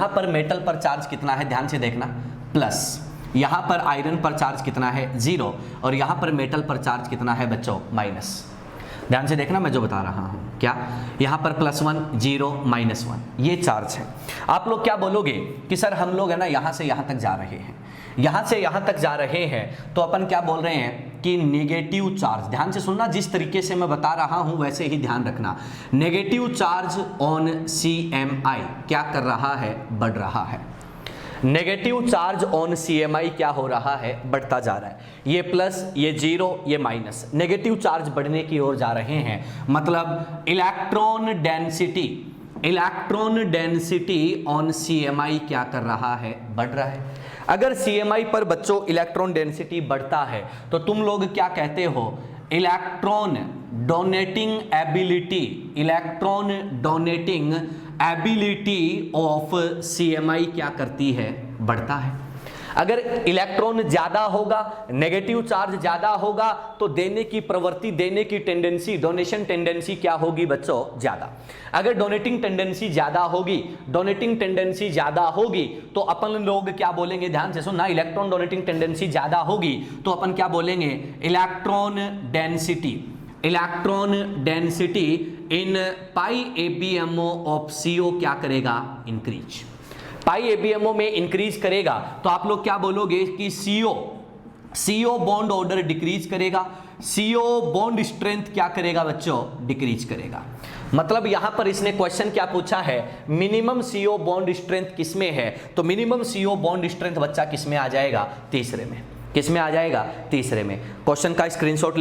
पर मेटल पर चार्ज कितना है, ध्यान से देखना, प्लस। यहाँ पर आयरन पर चार्ज कितना है, 0। और यहाँ पर मेटल पर चार्ज कितना है बच्चों, माइनस। ध्यान से देखना मैं जो बता रहा हूँ, क्या यहाँ पर +1 0 -1 ये चार्ज है। आप लोग क्या बोलोगे कि सर हम लोग है ना यहाँ से यहाँ तक जा रहे हैं, यहाँ से यहाँ तक जा रहे हैं, तो अपन क्या बोल रहे हैं कि नेगेटिव चार्ज। ध्यान से सुनना, जिस तरीके से मैं बता रहा हूँ वैसे ही ध्यान रखना। नेगेटिव चार्ज ऑन CMI क्या कर रहा है, बढ़ रहा है। नेगेटिव चार्ज ऑन CMI क्या हो रहा है, बढ़ता जा रहा है। ये प्लस, ये 0, ये माइनस, नेगेटिव चार्ज बढ़ने की ओर जा रहे हैं। मतलब इलेक्ट्रॉन डेंसिटी ऑन CMI क्या कर रहा है, बढ़ रहा है। अगर CMI पर बच्चों इलेक्ट्रॉन डेंसिटी बढ़ता है तो तुम लोग क्या कहते हो, electron donating ability of CMI क्या करती है, बढ़ता है। अगर इलेक्ट्रॉन ज्यादा होगा, नेगेटिव चार्ज ज्यादा होगा, तो देने की प्रवृत्ति, देने की टेंडेंसी, डोनेशन टेंडेंसी क्या होगी बच्चों, ज्यादा। अगर डोनेटिंग टेंडेंसी ज्यादा होगी तो अपन लोग क्या बोलेंगे, ध्यान से सुनना, इलेक्ट्रॉन डोनेटिंग टेंडेंसी ज्यादा होगी तो अपन क्या बोलेंगे, electron density in pi ABMO of CO क्या करेगा, इंक्रीज। पाई ABMO में इंक्रीज करेगा तो आप लोग क्या बोलोगे कि CO बॉन्ड ऑर्डर डिक्रीज करेगा, CO बॉन्ड स्ट्रेंथ क्या करेगा बच्चों, डिक्रीज करेगा। मतलब यहां पर इसने क्वेश्चन क्या पूछा है, मिनिमम CO बॉन्ड स्ट्रेंथ किसमें है, तो मिनिमम CO बॉन्ड स्ट्रेंथ बच्चा किसमें आ जाएगा, तीसरे में। किसमें आ जाएगा, तीसरे में। क्वेश्चन का स्क्रीनशॉट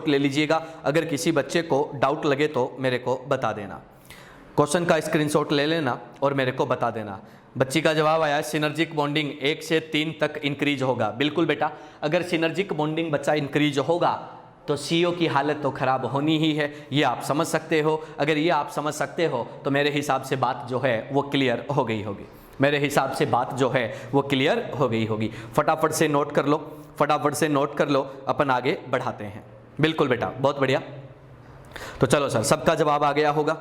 ले लीजिएगा, अगर किसी बच्चे को डाउट लगे तो मेरे को बता देना। क्वेश्चन का स्क्रीनशॉट ले लेना और मेरे को बता देना। बच्ची का जवाब आया सिनर्जिक बॉन्डिंग 1 से 3 तक इंक्रीज होगा। बिल्कुल बेटा, अगर सिनर्जिक बॉन्डिंग बच्चा इंक्रीज होगा तो CO की हालत तो खराब होनी ही है, ये आप समझ सकते हो। अगर ये आप समझ सकते हो तो मेरे हिसाब से बात जो है वो क्लियर हो गई होगी। फटाफट से नोट कर लो, अपन आगे बढ़ाते हैं। बिल्कुल बेटा, बहुत बढ़िया। तो चलो सर, सबका जवाब आ गया होगा,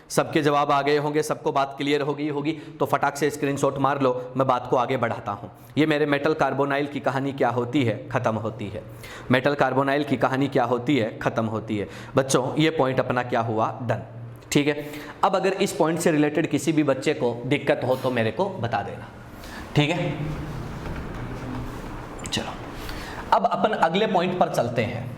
सबके जवाब आ गए होंगे, सबको बात क्लियर हो गई होगी। तो फटाक से स्क्रीनशॉट मार लो, मैं बात को आगे बढ़ाता हूँ। ये मेरे मेटल कार्बोनाइल की कहानी क्या होती है, ख़त्म होती है। बच्चों ये पॉइंट अपना क्या हुआ, डन। ठीक है, अब अगर इस पॉइंट से रिलेटेड किसी भी बच्चे को दिक्कत हो तो मेरे को बता देना, ठीक है। चलो अब अपन अगले पॉइंट पर चलते हैं।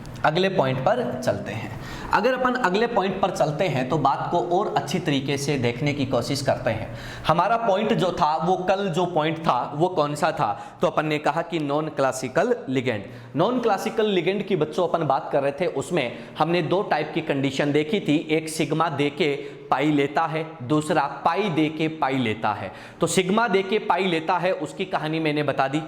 अगर अपन अगले पॉइंट पर चलते हैं तो बात को और अच्छी तरीके से देखने की कोशिश करते हैं। हमारा पॉइंट जो था वो कल जो पॉइंट था वो कौन सा था, तो अपन ने कहा कि नॉन क्लासिकल लिगेंड की बच्चों अपन बात कर रहे थे। उसमें हमने 2 टाइप की कंडीशन देखी थी, एक सिग्मा दे के पाई लेता है, दूसरा पाई दे के पाई लेता है। तो सिग्मा दे के पाई लेता है उसकी कहानी मैंने बता दी।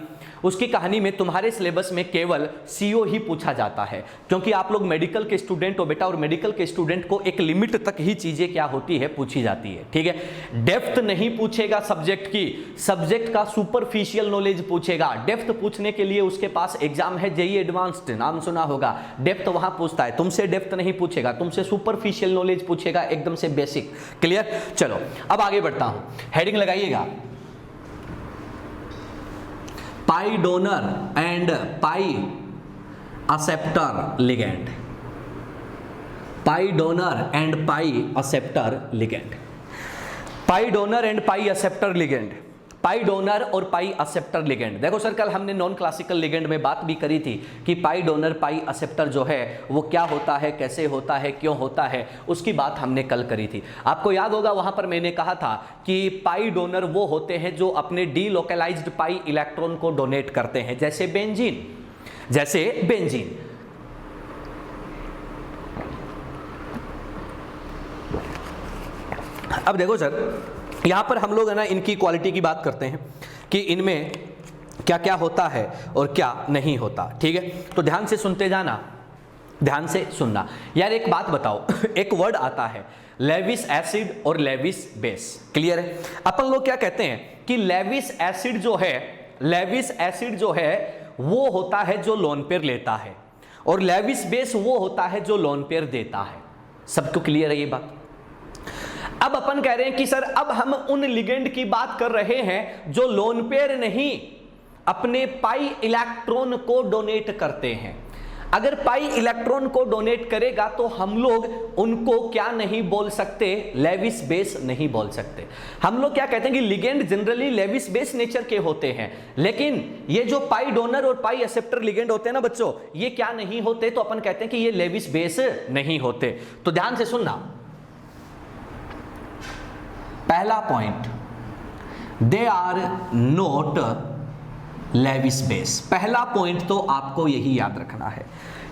उसकी कहानी में तुम्हारे सिलेबस में केवल CO ही पूछा जाता है, क्योंकि आप लोग मेडिकल के स्टूडेंट हो बेटा, और मेडिकल के स्टूडेंट को एक लिमिट तक ही चीजें क्या होती है, पूछी जाती है। ठीक है, डेप्थ नहीं पूछेगा सब्जेक्ट की, सब्जेक्ट का सुपरफिशियल नॉलेज पूछेगा। डेप्थ पूछने के लिए उसके पास एग्जाम है JEE एडवांस्ड, नाम सुना होगा। डेप्थ वहां पूछता है, तुमसे डेप्थ नहीं पूछेगा, तुमसे सुपरफिशियल नॉलेज पूछेगा, एकदम से बेसिक। क्लियर। चलो अब आगे बढ़ता हूं, हेडिंग लगाइएगा, pi donor and pi acceptor ligand. Pi donor and pi acceptor ligand. Pi donor and pi acceptor ligand. Pi donor और पाई एक्सेप्टर लिगेंड। देखो सर, कल हमने नॉन क्लासिकल लिगेंड में बात भी करी थी कि पाई डोनर पाई एक्सेप्टर जो है वो क्या होता है, कैसे होता है, क्यों होता है, उसकी बात हमने कल करी थी। आपको याद होगा वहां पर मैंने कहा था कि पाई डोनर वो होते हैं जो अपने डीलोकलाइज्ड पाई इलेक्ट्रॉन को डोनेट करते हैं, जैसे बेंजीन। अब देखो सर, यहां पर हम लोग है ना इनकी क्वालिटी की बात करते हैं कि इनमें क्या क्या होता है और क्या नहीं होता। ठीक है, तो ध्यान से सुनते जाना, ध्यान से सुनना। यार एक बात बताओ, एक वर्ड आता है लेविस एसिड और लेविस बेस। क्लियर है। अपन लोग क्या कहते हैं कि लेविस एसिड जो है लेविस एसिड जो है वो होता है जो लोन पेयर लेता है, और लेविस बेस वो होता है जो लोन पेयर देता है। सबको क्लियर है ये बात? अब अपन कह रहे हैं कि सर अब हम उन लिगेंड की बात कर रहे हैं जो लोन पेयर नहीं अपने पाई इलेक्ट्रॉन को डोनेट करते हैं। अगर पाई इलेक्ट्रॉन को डोनेट करेगा तो हम लोग उनको क्या नहीं बोल सकते? लेविस बेस नहीं बोल सकते। हम लोग क्या कहते हैं कि ligand generally Lewis base nature के होते हैं, लेकिन ये जो पाई डोनर और पाई एक्सेप्टर लिगेंड होते हैं ना बच्चों, ये क्या नहीं होते? तो अपन कहते हैं कि ये लेविस बेस नहीं होते। तो ध्यान से सुनना, पहला point, they are not Lewis base. पहला पॉइंट तो आपको यही याद रखना है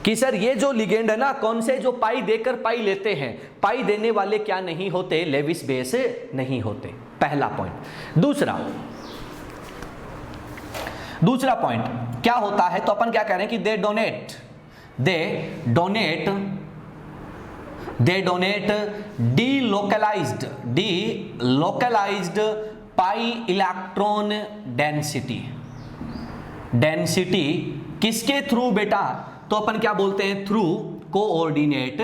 कि सर ये जो लिगेंड है ना, कौन से जो पाई देकर पाई लेते हैं, पाई देने वाले क्या नहीं होते? लेविस बेस नहीं होते। पहला पॉइंट। दूसरा पॉइंट क्या होता है? तो अपन क्या कह रहे हैं कि they donate delocalized pi electron density किसके थ्रू बेटा? तो अपन क्या बोलते हैं? Through coordinate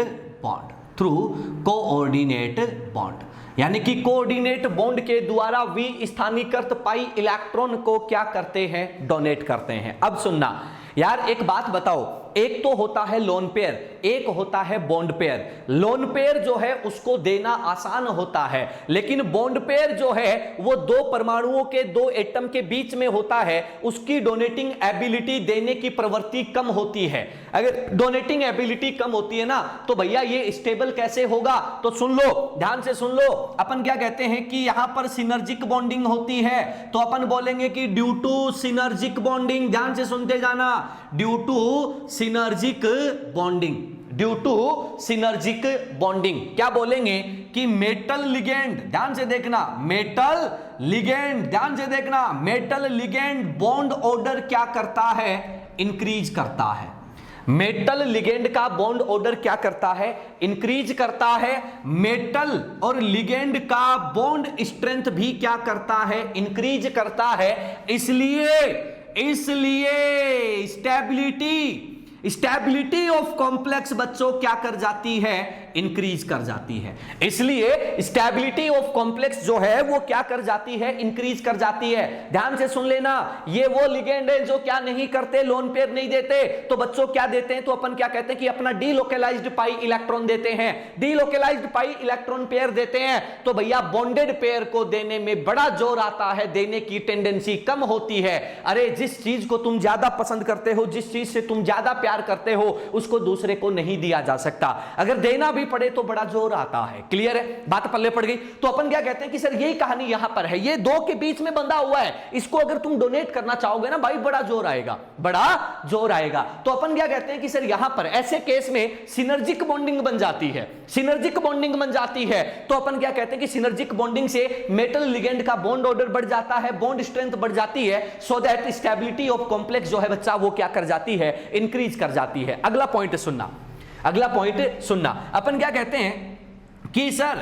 bond. यानी कि कोऑर्डिनेट बॉन्ड के द्वारा विस्थानीकृत पाई इलेक्ट्रॉन को क्या करते हैं? डोनेट करते हैं। अब सुनना यार, एक बात बताओ, एक तो होता है लोन पेयर, एक होता है बॉन्ड पेयर। लोन पेयर जो है उसको देना आसान होता है, लेकिन बॉन्ड पेयर जो है वो दो परमाणुओं के, दो एटम के बीच में होता है, उसकी डोनेटिंग एबिलिटी देने की प्रवृत्ति कम होती है। अगर डोनेटिंग एबिलिटी कम होती है ना तो भैया ये स्टेबल कैसे होगा? तो सुन लो, ध्यान से सुन लो, अपन क्या कहते हैं कि यहां पर सिनर्जिक बॉन्डिंग होती है, तो अपन बोलेंगे कि ड्यू टू सिनर्जिक बॉन्डिंग, ध्यान से सुनते जाना, ड्यू टू सिनर्जिक बॉन्डिंग क्या बोलेंगे कि मेटल लिगेंड, ध्यान से देखना, मेटल लिगेंड बॉन्ड ऑर्डर क्या करता है? इंक्रीज करता है। मेटल लिगेंड का बॉन्ड ऑर्डर क्या करता है? इंक्रीज करता है। मेटल और लिगेंड का बॉन्ड स्ट्रेंथ भी क्या करता है? इंक्रीज करता है। इसलिए स्टेबिलिटी ऑफ कॉम्प्लेक्स बच्चों क्या कर जाती है? इंक्रीज कर जाती है। इसलिए स्टेबिलिटी ऑफ कॉम्प्लेक्स जो है वो क्या कर जाती है? इंक्रीज कर जाती है। ध्यान से सुन लेना, ये वो लिगेंड है जो क्या नहीं करते? लोन पेयर नहीं देते। तो बच्चों क्या देते हैं? तो अपन क्या कहते हैं कि अपना डीलोकलाइज्ड पाई इलेक्ट्रॉन देते हैं, डीलोकलाइज्ड पाई इलेक्ट्रॉन पेयर देते हैं। तो भैया बॉन्डेड पेयर को देने में बड़ा जोर आता है, देने की टेंडेंसी कम होती है। अरे जिस चीज को तुम ज्यादा पसंद करते हो, जिस चीज से तुम ज्यादा प्यार करते हो, उसको दूसरे को नहीं दिया जा सकता। अगर देना भी पड़े तो बड़ा जोर आता है। क्लियर है? बात पल्ले पड़ गई? तो अपन क्या कहते हैं कि सर यही कहानी यहां पर है, ये दो के बीच में बंधा हुआ है, इसको अगर तुम डोनेट करना चाहोगे ना भाई, बड़ा जोर आएगा। तो अपन क्या कहते हैं कि सर यहां पर ऐसे केस में सिनर्जिक बॉन्डिंग बन जाती है। तो अपन क्या कहते हैं कि सिनर्जिक बॉन्डिंग से मेटल लिगेंड का बॉन्ड ऑर्डर बढ़ जाता है, बॉन्ड स्ट्रेंथ बढ़ जाती है, so that stability of complex जो है बच्चा वो क्या कर जाती है? इंक्रीज कर जाती है। अगला पॉइंट सुनना, अपन क्या कहते हैं कि सर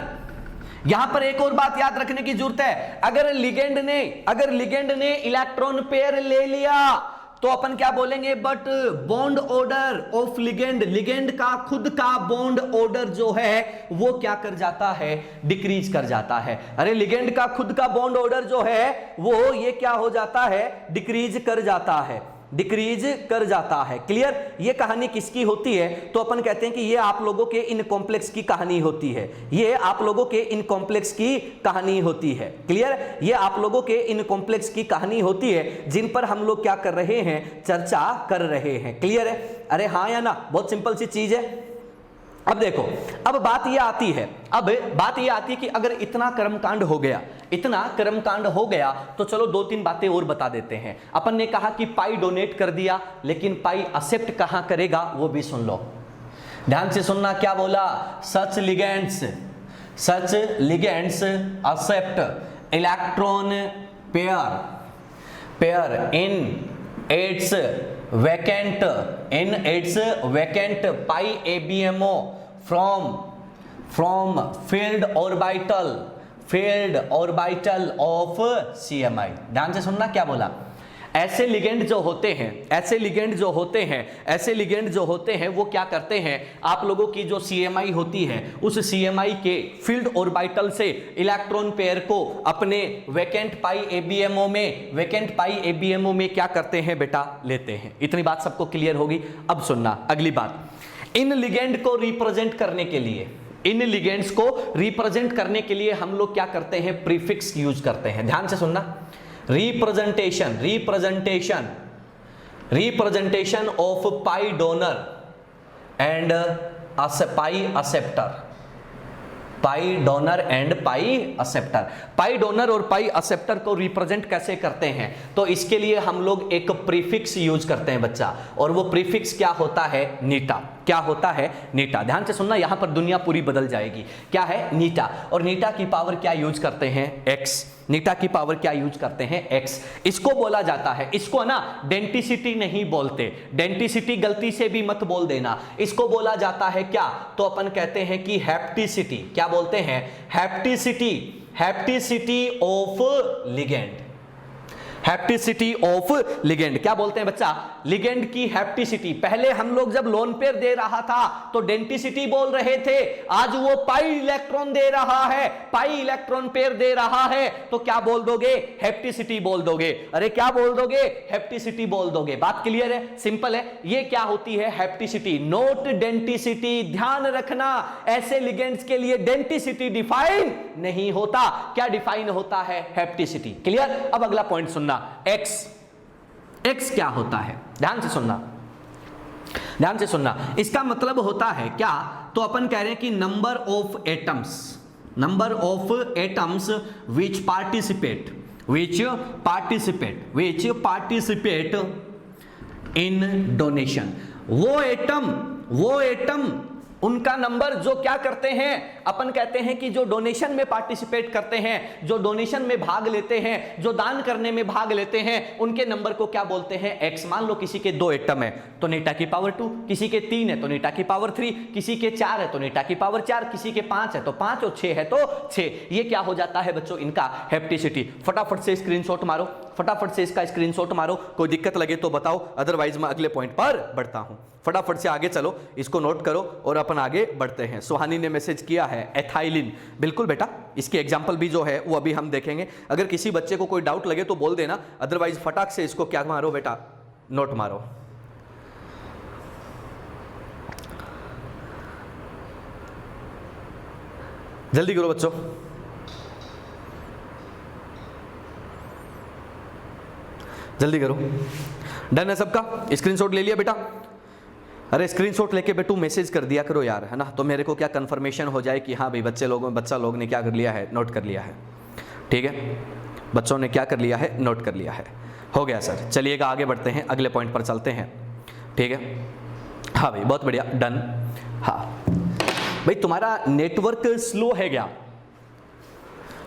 यहां पर एक और बात याद रखने की जरूरत है। अगर लिगेंड ने इलेक्ट्रॉन पेयर ले लिया तो अपन क्या बोलेंगे? But bond order of ligand का खुद का बॉन्ड ऑर्डर जो है वो क्या कर जाता है? डिक्रीज कर जाता है। अरे लिगेंड का खुद का बॉन्ड ऑर्डर जो है वो ये क्या हो जाता है? डिक्रीज कर जाता है। क्लियर? ये कहानी किसकी होती है? तो अपन कहते हैं कि ये आप लोगों के इन कॉम्प्लेक्स की कहानी होती है। क्लियर? ये आप लोगों के इन कॉम्प्लेक्स की कहानी होती है जिन पर हम लोग क्या कर रहे हैं? चर्चा कर रहे हैं। क्लियर है? अरे हाँ या ना? बहुत सिंपल सी चीज है। अब देखो, अब बात यह आती है कि अगर इतना कर्मकांड हो गया तो चलो दो तीन बातें और बता देते हैं। अपन ने कहा कि पाई डोनेट कर दिया, लेकिन पाई एक्सेप्ट कहां करेगा वो भी सुन लो, ध्यान से सुनना। क्या बोला? Such ligands accept electron pair in its vacant pi ABMO from field orbital of CMI। ध्यान से सुनना क्या बोला? ऐसे लिगेंड जो होते हैं वो क्या करते हैं, आप लोगों की जो CMI होती है उस CMI के फील्ड ऑर्बिटल से इलेक्ट्रॉन पेयर को अपने वैकेंट पाई ABMO में क्या करते हैं बेटा, लेते हैं। इतनी बात सबको क्लियर होगी। अब सुनना अगली बात, इन लिगेंड को रिप्रेजेंट करने के लिए, इन लिगेंड्स को रिप्रेजेंट करने के लिए हम लोग क्या करते हैं, प्रीफिक्स यूज करते हैं। ध्यान से सुनना, representation of pi donor and pi acceptor, pi donor and pi acceptor. Pi donor और पाई एक्सेप्टर को रिप्रेजेंट कैसे करते हैं, तो इसके लिए हम लोग एक प्रीफिक्स यूज करते हैं बच्चा, और वो प्रीफिक्स क्या होता है, नीटा। क्या होता है, नीटा। ध्यान से सुनना, यहां पर दुनिया पूरी बदल जाएगी। क्या है, नीटा। और नीटा की पावर क्या यूज करते हैं, एक्स। नीटा की पावर क्या यूज करते हैं, एक्स। इसको बोला जाता है, इसको ना डेंटिसिटी नहीं बोलते, डेंटिसिटी गलती से भी मत बोल देना। इसको बोला जाता है क्या, तो अपन कहते हैं कि हैप्टिसिटी। क्या बोलते हैं, हैप्टिसिटी, हैप्टिसिटी ऑफ लिगेंड, हैप्टिसिटी ऑफ लिगेंड। क्या बोलते हैं बच्चा, लिगेंड की हैप्टिसिटी। पहले हम लोग जब लोन पेयर दे रहा था तो डेंटिसिटी बोल रहे थे, आज वो पाई इलेक्ट्रॉन दे रहा है, पाई इलेक्ट्रॉन पेयर दे रहा है, तो क्या बोल दोगे, हैप्टिसिटी बोल दोगे। अरे क्या बोल दोगे, हैप्टिसिटी बोल दोगे। बात क्लियर है, सिंपल है। ये क्या होती है, हैप्टिसिटी, नोट डेंटिसिटी। ध्यान रखना, ऐसे लिगेंड्स के लिए डेंटिसिटी डिफाइन नहीं होता। क्या डिफाइन होता है, हैप्टिसिटी। क्लियर। अब अगला पॉइंट सुनना, एक्स। एक्स क्या होता है, ध्यान से सुनना, ध्यान से सुनना। इसका मतलब होता है क्या, तो अपन कह रहे हैं कि number of atoms, number of atoms which participate in donation. वो एटम उनका नंबर जो क्या करते हैं, अपन कहते हैं कि जो डोनेशन में पार्टिसिपेट करते हैं, जो डोनेशन में भाग लेते हैं, जो दान करने में भाग लेते हैं, उनके नंबर को क्या बोलते हैं, एक्स। मान लो किसी के 2 एटम है तो नीटा की पावर 2, किसी के 3 है तो नीटा की पावर 3, किसी के 4 है तो नीटा की पावर 4, किसी के 5 है तो 5 और 6 है तो 6। ये क्या हो जाता है बच्चों, इनका हैप्टिसिटी। फटाफट से स्क्रीनशॉट मारो, फटाफट से इसका स्क्रीनशॉट मारो। कोई दिक्कत लगे तो बताओ, अदरवाइज मैं अगले पॉइंट पर बढ़ता हूं। फटाफट से आगे चलो, इसको नोट करो और अपन आगे बढ़ते हैं। सुहानी ने मैसेज किया है एथाइलिन। बिल्कुल बेटा, इसकी एग्जांपल भी जो है वो अभी हम देखेंगे। अगर किसी बच्चे को कोई डाउट लगे तो बोल देना, अदरवाइज फटाक से इसको क्या मारो बेटा, नोट मारो। जल्दी करो बच्चों, जल्दी करो। डन है सबका, स्क्रीनशॉट ले लिया बेटा। अरे स्क्रीनशॉट लेके बेटू मैसेज कर दिया करो यार, है ना, तो मेरे को क्या कंफर्मेशन हो जाए कि हाँ भाई बच्चा लोग ने क्या कर लिया है, नोट कर लिया है। ठीक है, बच्चों ने क्या कर लिया है, नोट कर लिया है। हो गया सर, चलिएगा आगे बढ़ते हैं, अगले पॉइंट पर चलते हैं। ठीक है, हाँ भाई बहुत बढ़िया, डन। हाँ भाई, तुम्हारा नेटवर्क स्लो है क्या?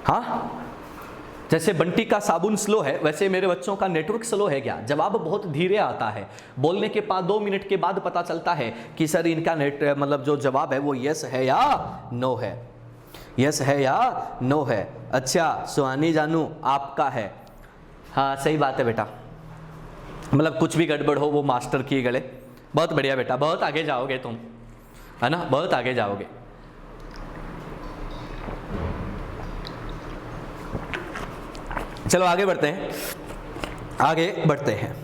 हाँ, जैसे बंटी का साबुन स्लो है वैसे मेरे बच्चों का नेटवर्क स्लो है क्या? जवाब बहुत धीरे आता है, बोलने के बाद 2 मिनट के बाद पता चलता है कि सर इनका नेट मतलब जो जवाब है वो यस है या नो है, यस है या नो है। अच्छा सुहानी जानू आपका है, हाँ सही बात है बेटा, मतलब कुछ भी गड़बड़ हो वो मास्टर की गले। बहुत बढ़िया बेटा, बहुत आगे जाओगे तुम, है ना, बहुत आगे जाओगे। चलो आगे बढ़ते हैं, आगे बढ़ते हैं।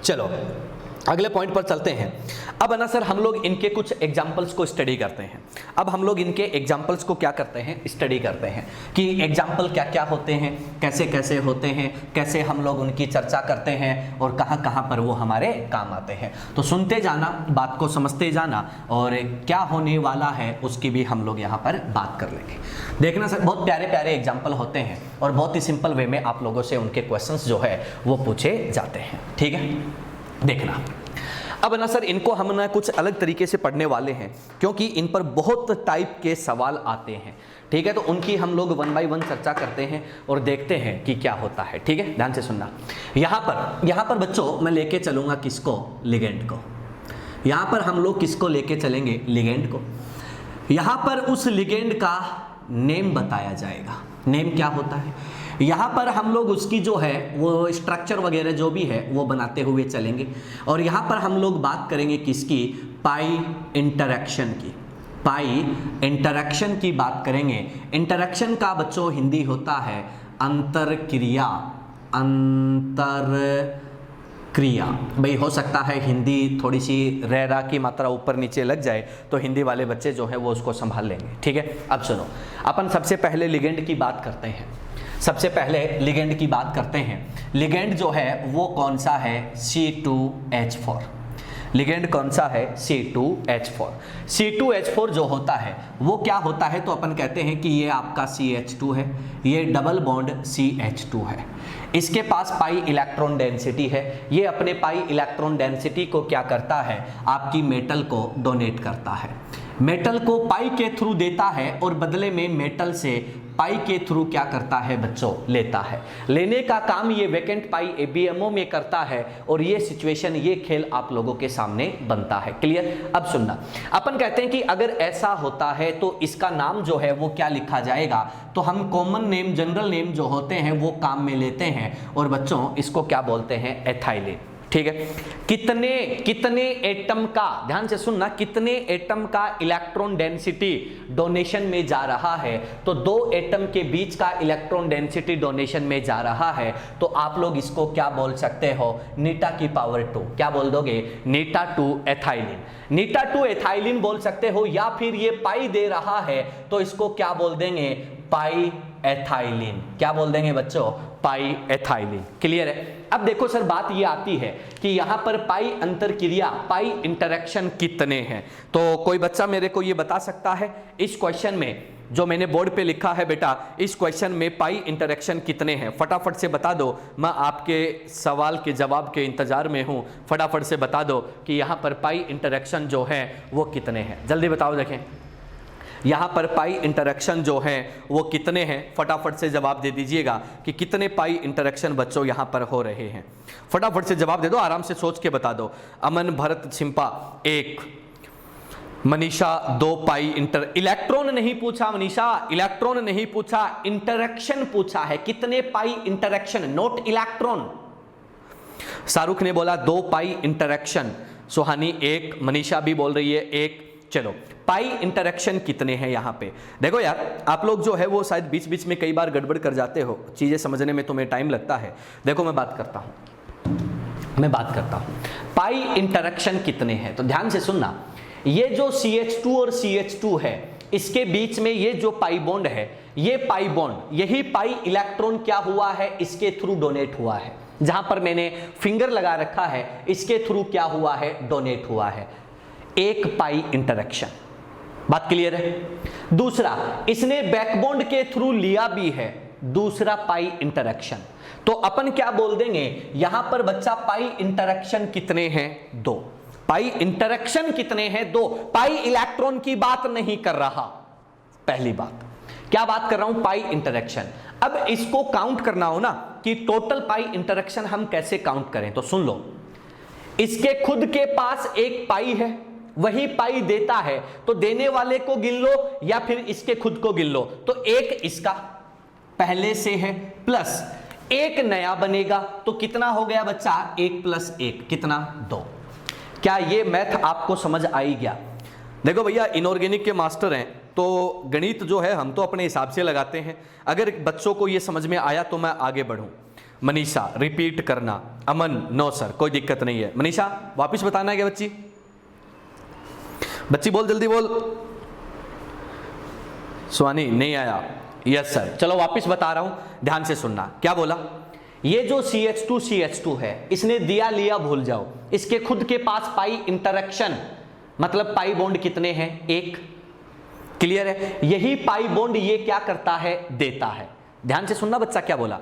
चलो अगले पॉइंट पर चलते हैं। अब है ना सर, हम लोग इनके कुछ एग्जाम्पल्स को स्टडी करते हैं। अब हम लोग इनके एग्जाम्पल्स को क्या करते हैं, स्टडी करते हैं कि एग्जाम्पल क्या क्या होते हैं, कैसे कैसे होते हैं, कैसे हम लोग उनकी चर्चा करते हैं और कहाँ कहाँ पर वो हमारे काम आते हैं। तो सुनते जाना, बात को समझते जाना, और क्या होने वाला है उसकी भी हम लोग यहाँ पर बात कर लेंगे। देखना सर, बहुत प्यारे प्यारे एग्जाम्पल होते हैं और बहुत ही सिंपल वे में आप लोगों से उनके क्वेश्चंस जो है वो पूछे जाते हैं। ठीक है, देखना। अब ना सर, इनको हम ना कुछ अलग तरीके से पढ़ने वाले हैं क्योंकि इन पर बहुत टाइप के सवाल आते हैं। ठीक है, तो उनकी हम लोग 1 बाय 1 चर्चा करते हैं और देखते हैं कि क्या होता है। ठीक है, ध्यान से सुनना। यहाँ पर बच्चों मैं लेके चलूंगा किसको, लिगेंड को। यहाँ पर हम लोग किसको लेके चलेंगे, लिगेंड को। यहाँ पर उस लिगेंड का नेम बताया जाएगा। नेम क्या होता है, यहाँ पर हम लोग उसकी जो है वो स्ट्रक्चर वगैरह जो भी है वो बनाते हुए चलेंगे। और यहाँ पर हम लोग बात करेंगे किसकी, पाई इंटरेक्शन की। पाई इंटरेक्शन की बात करेंगे। इंटरेक्शन का बच्चों हिंदी होता है अंतरक्रिया। अंतरक्रिया भाई हो सकता है हिंदी थोड़ी सी रेरा की मात्रा ऊपर नीचे लग जाए तो हिंदी वाले बच्चे जो है वो उसको संभाल लेंगे, ठीक है। अब सुनो, अपन सबसे पहले लिगेंड की बात करते हैं। सबसे पहले लिगेंड की बात करते हैं। लिगेंड जो है वो कौन सा है, C2H4। लिगेंड कौन सा है, C2H4। C2H4 जो होता है वो क्या होता है, तो अपन कहते हैं कि ये आपका CH2 है, ये डबल बॉन्ड CH2 है, इसके पास पाई इलेक्ट्रॉन डेंसिटी है। ये अपने पाई इलेक्ट्रॉन डेंसिटी को क्या करता है, आपकी मेटल को डोनेट करता है, मेटल को पाई के थ्रू देता है और बदले में मेटल से पाई के थ्रू क्या करता है बच्चों, लेता है। लेने का काम ये वैकेंट पाई ABMO में करता है और ये सिचुएशन, ये खेल आप लोगों के सामने बनता है। क्लियर। अब सुनना, अपन कहते हैं कि अगर ऐसा होता है तो इसका नाम जो है वो क्या लिखा जाएगा, तो हम कॉमन नेम, जनरल नेम जो होते हैं वो काम में लेते हैं और बच्चों इसको क्या बोलते हैं, एथाइलिन। ठीक है। कितने एटम का, ध्यान से सुनना, कितने एटम का इलेक्ट्रॉन डेंसिटी डोनेशन में जा रहा है, तो 2 एटम के बीच का इलेक्ट्रॉन डेंसिटी डोनेशन में जा रहा है, तो आप लोग इसको क्या बोल सकते हो, नीटा की पावर 2। क्या बोल दोगे, नीटा 2 एथाइलिन। नीटा 2 एथाइलिन बोल सकते हो, या फिर ये पाई दे रहा है तो इसको क्या बोल देंगे, पाई एथाइलिन। क्या बोल देंगे बच्चों, पाई एथाइलिन। क्लियर है। अब देखो सर, बात ये आती है कि यहां पर पाई अंतरक्रिया, पाई इंटरेक्शन कितने हैं। तो कोई बच्चा मेरे को ये बता सकता है इस क्वेश्चन में जो मैंने बोर्ड पे लिखा है, बेटा इस क्वेश्चन में पाई इंटरेक्शन कितने हैं, फटाफट से बता दो। मैं आपके सवाल के जवाब के इंतजार में हूं, फटाफट से बता दो कि यहां पर पाई इंटरेक्शन जो है वो कितने हैं। जल्दी बताओ, देखें यहाँ पर पाई इंटरेक्शन जो है वो कितने हैं, फटाफट से जवाब दे दीजिएगा कि कितने पाई इंटरेक्शन बच्चों यहाँ पर हो रहे हैं। फटाफट से जवाब दे दो, आराम से सोच के बता दो। अमन, भरत, छिंपा 1, मनीषा 2 पाई इलेक्ट्रॉन नहीं पूछा मनीषा, इलेक्ट्रॉन नहीं पूछा, इंटरेक्शन पूछा है। कितने pi interaction, note electron. Shahrukh ने बोला 2 पाई इंटरेक्शन, सुहानी 1, मनीषा भी बोल रही है 1। चलो, पाई इंटरेक्शन कितने हैं यहाँ पे। देखो यार, आप लोग जो है वो शायद बीच बीच में कई बार गड़बड़ कर जाते हो, चीजें समझने में तुम्हें टाइम लगता है। देखो मैं बात करता हूँ पाई इंटरेक्शन कितने हैं, तो ध्यान से सुनना। ये जो CH2 और CH2 है, इसके बीच में ये जो पाई बॉन्ड है, ये पाई बॉन्ड, यही पाई इलेक्ट्रॉन क्या हुआ है, इसके थ्रू डोनेट हुआ है। जहां पर मैंने फिंगर लगा रखा है, इसके थ्रू क्या हुआ है, डोनेट हुआ है। 1 पाई इंटरेक्शन। बात क्लियर है। दूसरा, इसने बैकबॉन्ड के थ्रू लिया भी है, दूसरा पाई इंटरेक्शन। तो अपन क्या बोल देंगे, यहां पर बच्चा पाई इंटरेक्शन कितने हैं, 2। पाई इंटरेक्शन कितने हैं, 2। पाई इलेक्ट्रॉन की बात नहीं कर रहा, पहली बात। क्या बात कर रहा हूं, पाई इंटरेक्शन। अब इसको काउंट करना हो ना कि टोटल पाई इंटरेक्शन हम कैसे काउंट करें, तो सुन लो। इसके खुद के पास 1 पाई है, वही पाई देता है, तो देने वाले को गिन लो या फिर इसके खुद को गिन लो। तो 1 इसका पहले से है, प्लस 1 नया बनेगा, तो कितना हो गया बच्चा, 1 + 1 कितना, 2। क्या ये मैथ आपको समझ आई गया। देखो भैया, इनऑर्गेनिक के मास्टर हैं तो गणित जो है हम तो अपने हिसाब से लगाते हैं। अगर बच्चों को ये समझ में आया तो मैं आगे बढ़ूं। मनीषा रिपीट करना, अमन नो सर कोई दिक्कत नहीं है। मनीषा वापस बताना है क्या, बच्ची बोल, जल्दी बोल। सुहानी नहीं आया, यस सर। चलो वापस बता रहा हूं, ध्यान से सुनना। क्या बोला, ये जो CH2 है, इसने दिया लिया भूल जाओ। इसके खुद के पास पाई इंटरेक्शन मतलब पाई बॉन्ड कितने हैं, 1। क्लियर है। यही पाई बॉन्ड ये क्या करता है, देता है। ध्यान से सुनना बच्चा, क्या बोला,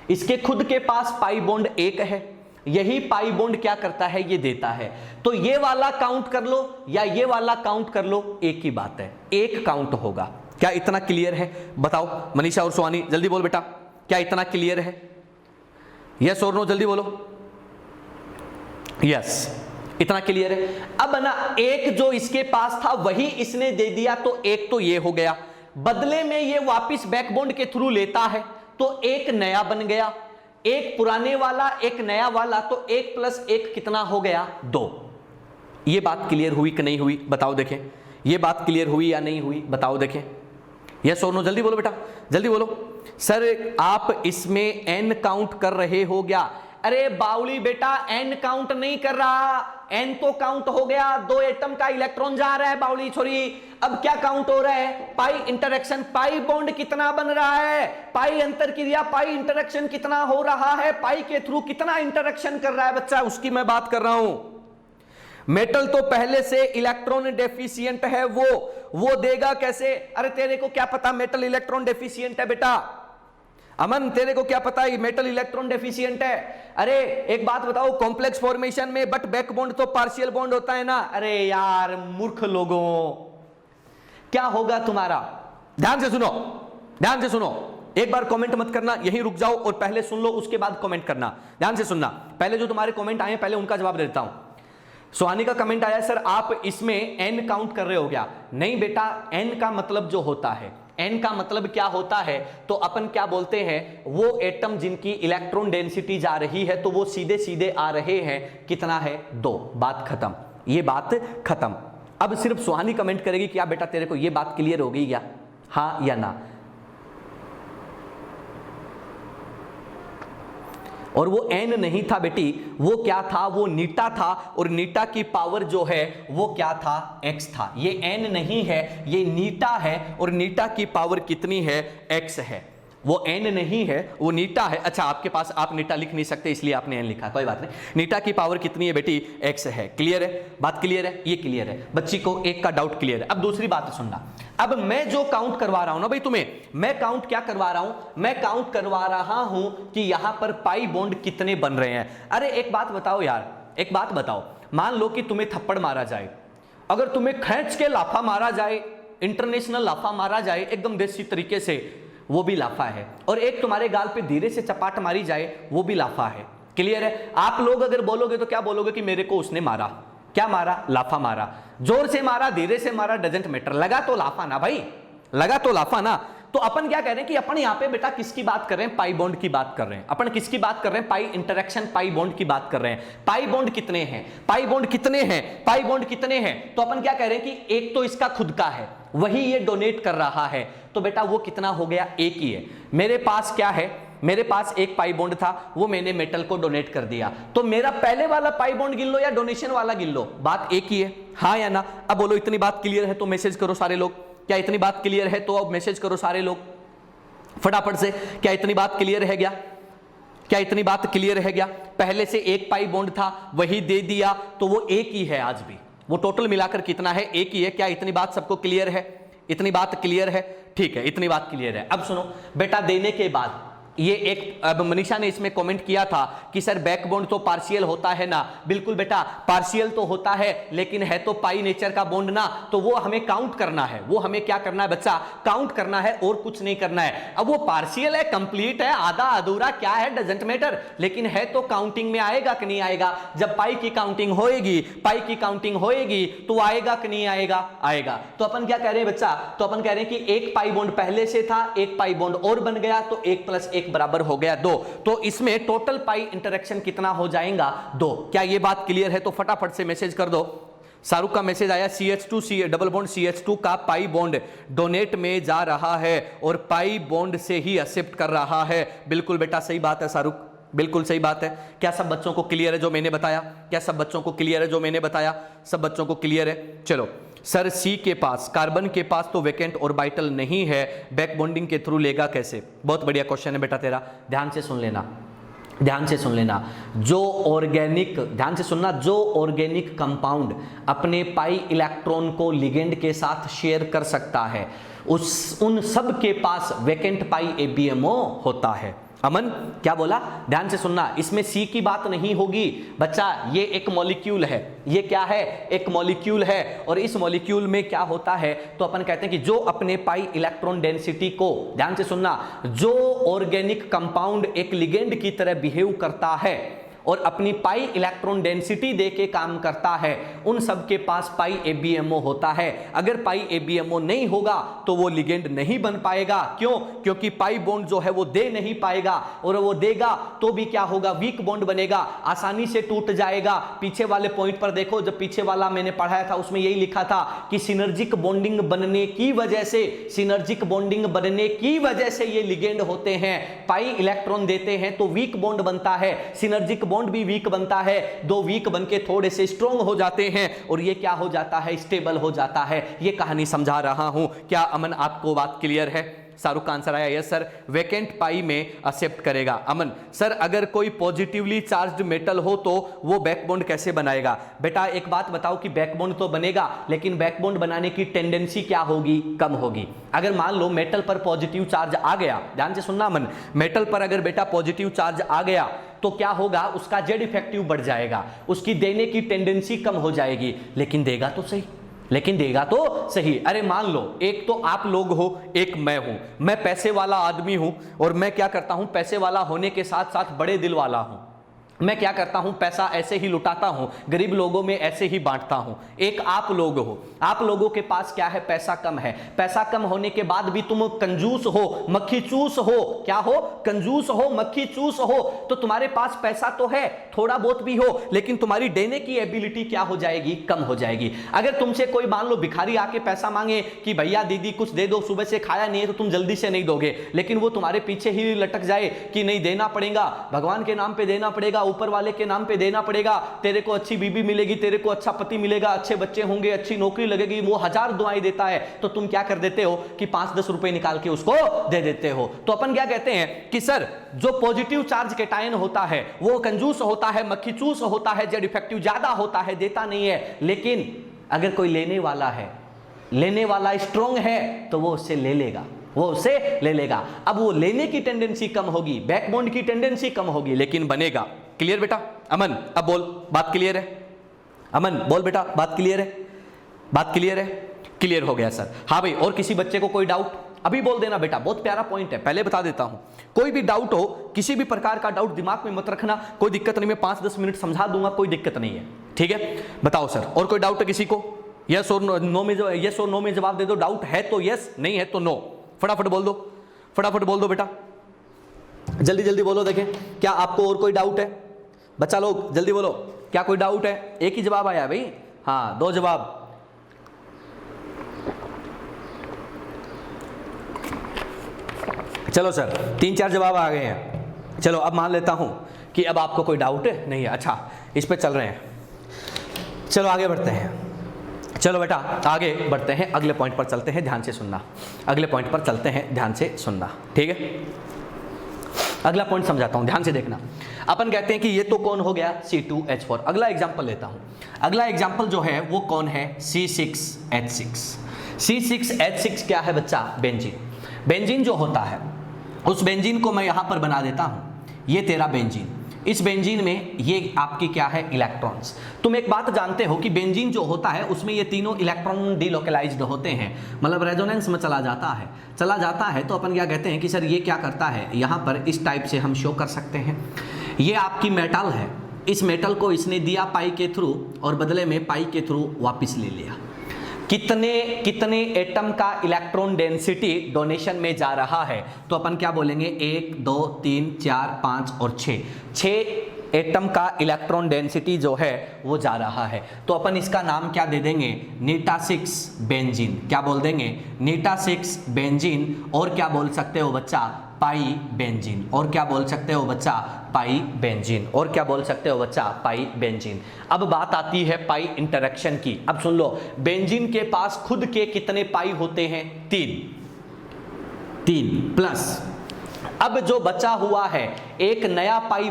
इसके खुद के पास पाई बॉन्ड 1 है, यही पाई बॉन्ड क्या करता है, ये देता है। तो ये वाला काउंट कर लो या ये वाला काउंट कर लो, एक ही बात है, 1 काउंट होगा। क्या इतना क्लियर है, बताओ मनीषा और सुहानी, जल्दी बोल बेटा, क्या इतना क्लियर है, यस और नो, जल्दी बोलो। यस, इतना क्लियर है। अब ना 1 जो इसके पास था वही इसने दे दिया, तो 1 तो ये हो गया। बदले में ये वापिस बैकबॉन्ड के थ्रू लेता है, तो एक नया बन गया, एक पुराने वाला एक नया वाला, तो 1 + 1 कितना हो गया 2। ये बात क्लियर हुई कि नहीं हुई बताओ देखें, ये बात क्लियर हुई या नहीं हुई बताओ देखें, यस और नो, जल्दी बोलो बेटा जल्दी बोलो। सर आप इसमें n काउंट कर रहे हो क्या? अरे बाउली बेटा n काउंट नहीं कर रहा, n तो काउंट हो गया, 2 एटम का इलेक्ट्रॉन जा रहा है बाउली छोरी। अब क्या काउंट हो रहा है? पाई इंटरेक्शन, पाई बॉन्ड कितना बन रहा है, पाई अंतर क्रिया, पाई इंटरेक्शन कितना हो रहा है, पाई के थ्रू कितना इंटरेक्शन कर रहा है बच्चा, उसकी मैं बात कर रहा हूं। मेटल तो पहले से इलेक्ट्रॉन डेफिशिएंट है, वो देगा कैसे? अरे तेरे को क्या पता मेटल इलेक्ट्रॉन डेफिशिएंट है बेटा? अमन तेरे को क्या पता ये मेटल इलेक्ट्रॉन डेफिशिएंट है? अरे एक बात बताओ, कॉम्प्लेक्स फॉर्मेशन में बट बैक बॉन्ड तो पार्शियल बॉन्ड होता है ना। अरे यार मूर्ख लोगों, क्या होगा तुम्हारा? ध्यान से सुनो, ध्यान से सुनो, एक बार कमेंट मत करना, यहीं रुक जाओ और पहले सुन लो उसके बाद कमेंट करना। ध्यान से सुनना, पहले जो तुम्हारे कमेंट आए पहले उनका जवाब देता हूं। सुहानी का कमेंट आया, सर आप इसमें n काउंट कर रहे हो क्या? नहीं बेटा, n का मतलब जो होता है, n का मतलब क्या होता है, तो अपन क्या बोलते हैं, वो एटम जिनकी इलेक्ट्रॉन डेंसिटी जा रही है तो वो सीधे सीधे आ रहे हैं, कितना है 2। बात खत्म, ये बात खत्म। अब सिर्फ सुहानी कमेंट करेगी क्या बेटा तेरे को ये बात क्लियर हो गई क्या, हाँ या ना? और वो n नहीं था बेटी, वो क्या था, वो नीटा था, और नीटा की पावर जो है वो क्या था, x था। ये n नहीं है, ये नीटा है, और नीटा की पावर कितनी है, x है। वो n नहीं है, वो नीटा है। अच्छा आपके पास, आप नीटा लिख नहीं सकते इसलिए आपने n लिखा, कोई बात नहीं। नीटा की पावर कितनी है बेटी, x है। क्लियर है, बात क्लियर है, ये क्लियर है, बच्ची को एक का डाउट क्लियर है। अब दूसरी बात सुनना, अब मैं जो काउंट करवा रहा हूं ना भाई तुम्हें, मैं काउंट क्या करवा रहा हूं, मैं काउंट करवा रहा हूं कि यहां पर पाई बॉन्ड कितने बन रहे हैं। अरे एक बात बताओ यार, एक बात बताओ, मान लो कि तुम्हें थप्पड़ मारा जाए, अगर तुम्हें खींच के लाफा मारा जाए, इंटरनेशनल लाफा मारा जाए एकदम देसी तरीके से, वो भी लाफा है, और एक तुम्हारे गाल पे धीरे से चपाट मारी जाए, वो भी लाफा है। क्लियर है? आप लोग अगर बोलोगे तो क्या बोलोगे कि मेरे को उसने मारा, क्या मारा, लाफा मारा, जोर से मारा, धीरे से मारा, डजंट मैटर, लगा तो लाफा ना भाई, लगा तो लाफा ना। तो अपन क्या कह रहे हैं कि अपन यहां पे बेटा किसकी बात कर रहे हैं, पाई बॉन्ड की बात कर रहे हैं। अपन किसकी बात कर रहे हैं, पाई इंटरेक्शन, पाई बॉन्ड की बात कर रहे हैं। पाई बॉन्ड कितने हैं, पाई बॉन्ड कितने हैं, पाई बॉन्ड कितने हैं, तो अपन क्या कह रहे हैं कि एक तो इसका खुद का है, वही ये डोनेट कर रहा है, तो बेटा वो कितना हो गया, एक ही है। मेरे पास क्या है, मेरे पास एक पाई बॉन्ड था, वो मैंने मेटल को डोनेट कर दिया, तो मेरा पहले वाला पाई बॉन्ड गिन लो या डोनेशन वाला गिन लो, बात एक ही है, हाँ या ना? अब बोलो इतनी बात क्लियर है तो मैसेज करो सारे लोग। क्या इतनी बात क्लियर है तो अब मैसेज करो सारे लोग फटाफट से। क्या इतनी बात क्लियर है क्या, क्या इतनी बात क्लियर है क्या? पहले से एक पाई बॉन्ड था, वही दे दिया, तो वो एक ही है आज भी, वो टोटल मिलाकर कितना है, एक ही है। क्या इतनी बात सबको क्लियर है, इतनी बात क्लियर है? ठीक है, इतनी बात क्लियर है। अब सुनो बेटा, देने के बाद ये एक, अब मनीषा ने इसमें कमेंट किया था कि सर बैक बॉन्ड तो पार्शियल होता है ना। बिल्कुल बेटा, पार्शियल तो होता है, लेकिन है तो पाई नेचर का बॉन्ड ना, तो वो हमें काउंट करना है, वो हमें क्या करना है बच्चा, काउंट करना है और कुछ नहीं करना है। अब वो पार्शियल है, कंप्लीट है, आधा अधूरा क्या है, डजंट मैटर, लेकिन है तो काउंटिंग में आएगा कि नहीं आएगा? जब पाई की काउंटिंग होएगी, पाई की काउंटिंग होएगी तो आएगा कि नहीं आएगा, आएगा। तो अपन क्या कह रहे हैं बच्चा, तो अपन कह रहे हैं कि एक पाई बॉन्ड पहले से था, एक पाई बॉन्ड और बन गया, तो 1 + 1 बराबर हो गया 2। तो इसमें टोटल पाई इंटरेक्शन कितना हो जाएगा, 2। क्या ये बात क्लियर है? तो फटाफट से मैसेज कर दो। शाहरुख का मैसेज आया, CH2 डबल बॉन्ड CH2 का पाई बॉन्ड डोनेट में जा रहा है और पाई बॉन्ड से ही एक्सेप्ट कर रहा है। बिल्कुल बेटा सही बात है शाहरुख, बिल्कुल सही बात है। क्या सब बच्चों को क्लियर है जो मैंने बताया? क्या सब बच्चों को क्लियर है जो मैंने बताया? सब बच्चों को क्लियर है? चलो सर, सी के पास, कार्बन के पास तो वैकेंट ऑर्बिटल नहीं है, बैक बॉन्डिंग के थ्रू लेगा कैसे? बहुत बढ़िया क्वेश्चन है बेटा तेरा, ध्यान से सुन लेना, ध्यान से सुन लेना। जो ऑर्गेनिक, ध्यान से सुनना, जो ऑर्गेनिक कंपाउंड अपने पाई इलेक्ट्रॉन को लिगेंड के साथ शेयर कर सकता है, उन सब के पास वैकेंट पाई ABMO होता है। अमन क्या बोला, ध्यान से सुनना, इसमें सी की बात नहीं होगी बच्चा, ये एक मॉलिक्यूल है, ये क्या है, एक मॉलिक्यूल है, और इस मॉलिक्यूल में क्या होता है, तो अपन कहते हैं कि जो अपने पाई इलेक्ट्रॉन डेंसिटी को, ध्यान से सुनना, जो ऑर्गेनिक कंपाउंड एक लिगेंड की तरह बिहेव करता है, और अपनी पाई इलेक्ट्रॉन डेंसिटी दे के काम करता है, उन सब के पास पाई ABMO होता है। अगर पाई ABMO नहीं होगा तो वो लिगेंड नहीं बन पाएगा। क्यों? क्योंकि पाई बॉन्ड जो है वो दे नहीं पाएगा, और वो देगा तो भी क्या होगा, वीक बॉन्ड बनेगा, आसानी से टूट जाएगा। पीछे वाले पॉइंट पर देखो, जब पीछे वाला मैंने पढ़ाया था उसमें यही लिखा था कि सिनर्जिक बॉन्डिंग बनने की वजह से, सिनर्जिक बॉन्डिंग बनने की वजह से ये लिगेंड होते हैं। पाई इलेक्ट्रॉन देते हैं तो वीक बॉन्ड बनता है, सिनर्जिक बॉन्ड भी वीक बनता है, दो वीक बनके थोड़े से स्ट्रॉन्ग हो जाते हैं और ये क्या हो जाता है, स्टेबल हो जाता है। ये कहानी समझा रहा हूं। क्या अमन आपको बात क्लियर है? शाहरुख का आंसर आया यस सर, वैकेंट पाई में एक्सेप्ट करेगा। अमन सर अगर कोई पॉजिटिवली चार्ज्ड मेटल हो तो वो बैकबॉन्ड कैसे बनाएगा? बेटा एक बात बताओ कि बैकबॉन्ड तो बनेगा, लेकिन बैकबॉन्ड बनाने की टेंडेंसी क्या होगी, कम होगी। अगर मान लो मेटल पर पॉजिटिव चार्ज आ गया, ध्यान से सुनना अमन, मेटल पर अगर बेटा पॉजिटिव चार्ज आ गया तो क्या होगा, उसका जेड इफेक्टिव बढ़ जाएगा, उसकी देने की टेंडेंसी कम हो जाएगी, लेकिन देगा तो सही, लेकिन देगा तो सही। अरे मान लो एक तो आप लोग हो, एक मैं हूं, मैं पैसे वाला आदमी हूं और मैं क्या करता हूं, पैसे वाला होने के साथ साथ बड़े दिल वाला हूं। मैं क्या करता हूं, पैसा ऐसे ही लुटाता हूं, गरीब लोगों में ऐसे ही बांटता हूं। एक आप लोग हो, आप लोगों के पास क्या है, पैसा कम है। पैसा कम होने के बाद भी तुम कंजूस हो, मक्खी चूस हो। क्या हो? कंजूस हो, मक्खी चूस हो। तो तुम्हारे पास पैसा तो है, थोड़ा बहुत भी हो, लेकिन तुम्हारी देने की एबिलिटी क्या हो जाएगी, कम हो जाएगी। अगर तुमसे कोई मान लो भिखारी आके पैसा मांगे कि भैया दीदी कुछ दे दो, सुबह से खाया नहीं है, तो तुम जल्दी से नहीं दोगे, लेकिन वो तुम्हारे पीछे ही लटक जाए कि नहीं देना पड़ेगा, भगवान के नाम पे देना पड़ेगा, ऊपर वाले के नाम पे देना पड़ेगा, तेरे को अच्छी बीबी मिलेगी, तेरे को अच्छा पति मिलेगा, अच्छे बच्चे होंगे, अच्छी नौकरी लगेगी, वो 1000 दुआएं देता है, तो तुम क्या कर देते हो कि 5-10 रुपए निकाल के उसको दे देते हो। तो अपन क्या कहते हैं कि सर जो पॉजिटिव चार्ज कैटायन होता है वो कंजूस होता है, मक्खीचूस होता है, जेड इफेक्टिव ज्यादा होता है, देता नहीं है। लेकिन अगर कोई लेने वाला है, लेने वाला स्ट्रॉन्ग है, तो वो उससे ले लेगा, वो उसे ले लेगा। अब वो लेने की टेंडेंसी कम होगी, बैकबॉन्ड की टेंडेंसी कम होगी, लेकिन बनेगा। क्लियर बेटा? अमन अब बोल, बात क्लियर है? अमन बोल बेटा, बात क्लियर है? बात क्लियर है? क्लियर हो गया सर। हाँ भाई, और किसी बच्चे को कोई डाउट अभी बोल देना बेटा, बहुत प्यारा पॉइंट है, पहले बता देता हूं। कोई भी डाउट हो, किसी भी प्रकार का डाउट दिमाग में मत रखना, कोई दिक्कत नहीं, मैं 5-10 मिनट समझा दूंगा, कोई दिक्कत नहीं है, ठीक है? बताओ सर, और कोई डाउट है किसी को? यस और नो में, यस और नो में जवाब दे दो। डाउट है तो यस, नहीं है तो नो। फटाफट बोल दो, फटाफट बोल दो बेटा, जल्दी जल्दी बोलो। देखें क्या आपको और कोई डाउट है? बच्चा लोग जल्दी बोलो, क्या कोई डाउट है? एक ही जवाब आया भाई, हाँ 2 जवाब। चलो सर 3-4 जवाब आ गए हैं। चलो अब मान लेता हूं कि अब आपको कोई डाउट नहीं है। अच्छा इस पे चल रहे हैं, चलो आगे बढ़ते हैं। चलो बेटा आगे बढ़ते हैं, अगले पॉइंट पर चलते हैं, ध्यान से सुनना। अगले पॉइंट पर चलते हैं, ध्यान से सुनना, ठीक है? अगला पॉइंट समझाता हूं, ध्यान से देखना। अपन कहते हैं कि ये तो कौन हो गया, C2H4। अगला एग्जांपल लेता हूं। अगला एग्जांपल जो है वो कौन है, C6H6। C6H6 क्या है बच्चा, बेंजीन। बेंजीन जो होता है उस बेंजीन को मैं यहां पर बना देता हूं, ये तेरा बेंजीन। इस बेंजीन में ये आपकी क्या है, इलेक्ट्रॉन्स। तुम एक बात जानते हो कि बेंजीन जो होता है उसमें ये तीनों इलेक्ट्रॉन डिलोकलाइज्ड होते हैं, मतलब रेजोनेंस में चला जाता है। तो अपन क्या कहते हैं कि सर ये क्या करता है, यहाँ पर इस टाइप से हम शो कर सकते हैं। ये आपकी मेटल है, इस मेटल को इसने दिया पाई के थ्रू और बदले में पाई के थ्रू वापिस ले लिया। कितने एटम का इलेक्ट्रॉन डेंसिटी डोनेशन में जा रहा है, तो अपन क्या बोलेंगे, 1 2 3 4 5 और 6 एटम का इलेक्ट्रॉन डेंसिटी जो है वो जा रहा है। तो अपन इसका नाम क्या दे देंगे, नीटा-6 बेंजीन। क्या बोल देंगे, नीटा-6 बेंजीन। और क्या बोल सकते हो बच्चा, पाई बेंजीन। और क्या बोल सकते हो बच्चा, पाई बेंजीन। और क्या बोल सकते हो बच्चा, पाई बेंजीन। अब बात आती है पाई इंटरेक्शन की। अब सुन लो, बेंजीन के पास खुद के कितने पाई होते हैं, 3 प्लस अब जो बचा हुआ है एक नया पाई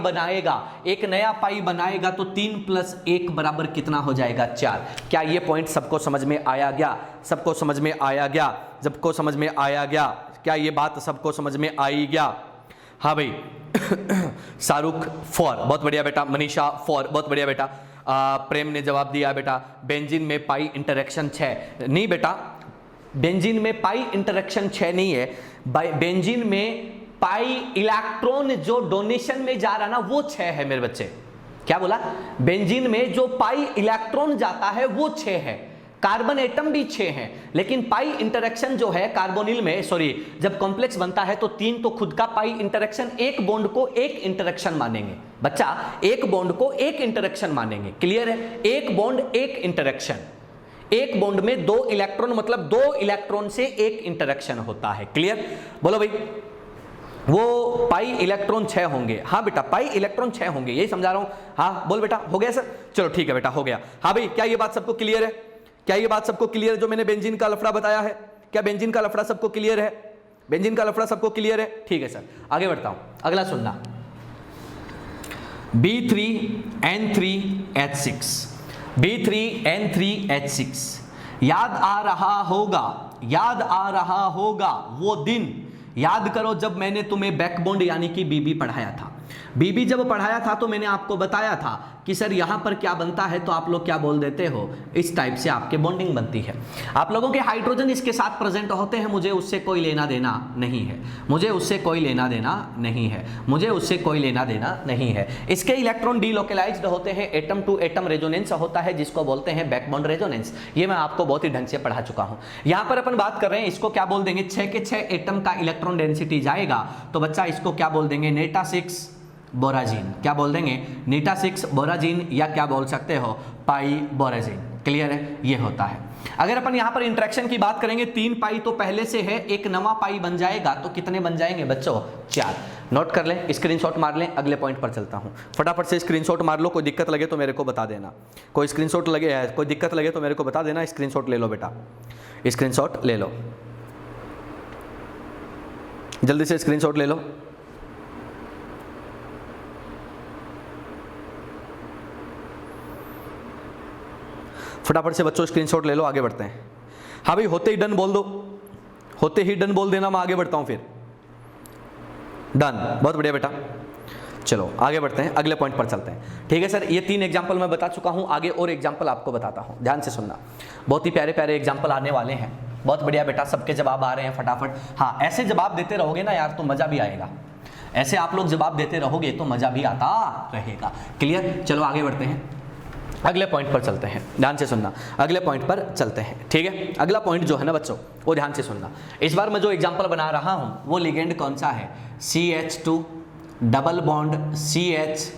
बनाएगा, तो 3 + 1 बराबर कितना हो जाएगा, 4। क्या ये पॉइंट सबको समझ में आया गया? सबको समझ में आया गया? क्या ये बात सबको समझ में आई गया? हाँ भाई शाहरुख 4, बहुत बढ़िया बेटा। मनीषा 4, बहुत बढ़िया बेटा। प्रेम ने जवाब दिया बेटा, बेंजीन में पाई इंटरेक्शन 6 नहीं बेटा, बेंजीन में पाई इंटरेक्शन 6 नहीं है, बेंजीन में पाई इलेक्ट्रॉन जो डोनेशन में जा रहा ना वो 6 है मेरे बच्चे। क्या बोला? बेंजीन में जो पाई इलेक्ट्रॉन जाता है वो 6 है, कार्बन एटम भी 6 हैं, लेकिन पाई इंटरेक्शन जो है कार्बोनिल में, सॉरी, जब कॉम्प्लेक्स बनता है तो 3 तो खुद का पाई इंटरेक्शन, एक बॉन्ड को एक इंटरेक्शन मानेंगे बच्चा, एक बॉन्ड को एक इंटरेक्शन मानेंगे। क्लियर है? एक बॉन्ड एक इंटरेक्शन, एक बॉन्ड में 2 इलेक्ट्रॉन, मतलब 2 इलेक्ट्रॉन से एक इंटरेक्शन होता है। क्लियर? बोलो भाई, वो पाई इलेक्ट्रॉन 6 होंगे। हाँ बेटा, पाई इलेक्ट्रॉन 6 होंगे, यही समझा रहा हूं। हाँ बोल बेटा, हो गया सर? चलो ठीक है बेटा, हो गया। हाँ भाई, क्या ये बात सबको क्लियर है? क्या ये बात सबको क्लियर है जो मैंने बेंजीन का लफड़ा बताया है? क्या बेंजीन का लफड़ा सबको क्लियर है? बेंजीन का लफड़ा सबको क्लियर है? ठीक है सर, आगे बढ़ता हूं। अगला सुनना, B3N3H6, B3N3H6। याद आ रहा होगा, याद आ रहा होगा वो दिन, याद करो जब मैंने तुम्हें बैकबॉन्ड यानी कि बीबी पढ़ाया था। बीबी जब पढ़ाया था तो मैंने आपको बताया था कि सर यहां पर क्या बनता है, तो आप लोग क्या बोल देते हो, इस टाइप से आपके बॉन्डिंग बनती है। आप लोगों के हाइड्रोजन इसके साथ प्रेजेंट होते हैं, मुझे उससे कोई लेना देना नहीं है, मुझे उससे कोई लेना देना नहीं है, मुझे उससे कोई लेना देना नहीं है। इसके इलेक्ट्रॉन डीलोकलाइज्ड होते हैं, एटम टू एटम रेजोनेंस होता है जिसको बोलते हैं बैकबॉन्ड रेजोनेंस। ये मैं आपको बहुत ही ढंग से पढ़ा चुका हूं। यहां पर अपन बात कर रहे हैं, इसको क्या बोल देंगे, 6 के 6 एटम का इलेक्ट्रॉन डेंसिटी जाएगा, तो बच्चा इसको क्या बोल देंगे, नेटा 6 बोराजीन। क्या बोल देंगे, नेटा 6 बोराजीन, या क्या बोल सकते हो, पाई बोराजीन। क्लियर है? ये होता है। अगर अपन यहां पर इंटरेक्शन की बात करेंगे, 3 पाई तो पहले से है, एक नवा पाई बन जाएगा, तो कितने बन जाएंगे बच्चों, 4। नोट कर लें, स्क्रीनशॉट मार लें, अगले पॉइंट पर चलता हूं। फटाफट से स्क्रीनशॉट मार लो, कोई दिक्कत लगे तो मेरे को बता देना, कोई स्क्रीनशॉट लगे है, कोई दिक्कत लगे तो मेरे को बता देना। स्क्रीनशॉट ले लो बेटा, स्क्रीनशॉट ले लो, जल्दी से स्क्रीनशॉट ले लो। फटाफट से बच्चों स्क्रीनशॉट ले लो, आगे बढ़ते हैं। हाँ भाई, होते ही डन बोल दो, होते ही डन बोल देना, मैं आगे बढ़ता हूं फिर। डन, बहुत बढ़िया बेटा। चलो आगे बढ़ते हैं, अगले पॉइंट पर चलते हैं। ठीक है सर, ये 3 एग्जांपल मैं बता चुका हूं, आगे और एग्जांपल आपको बताता हूं, ध्यान से सुनना। बहुत ही प्यारे प्यारे एग्जांपल आने वाले हैं। बहुत बढ़िया बेटा, सबके जवाब आ रहे हैं फटाफट। हाँ, ऐसे जवाब देते रहोगे ना यार तो मजा भी आएगा, ऐसे आप लोग जवाब देते रहोगे तो मजा भी आता रहेगा। क्लियर? चलो आगे बढ़ते हैं, अगले पॉइंट पर चलते हैं, ध्यान से सुनना। अगले पॉइंट पर चलते हैं, ठीक है। अगला पॉइंट जो है ना बच्चों, वो ध्यान से सुनना। इस बार मैं जो एग्जांपल बना रहा हूं वो लिगेंड कौन सा है, CH2 double bond CH,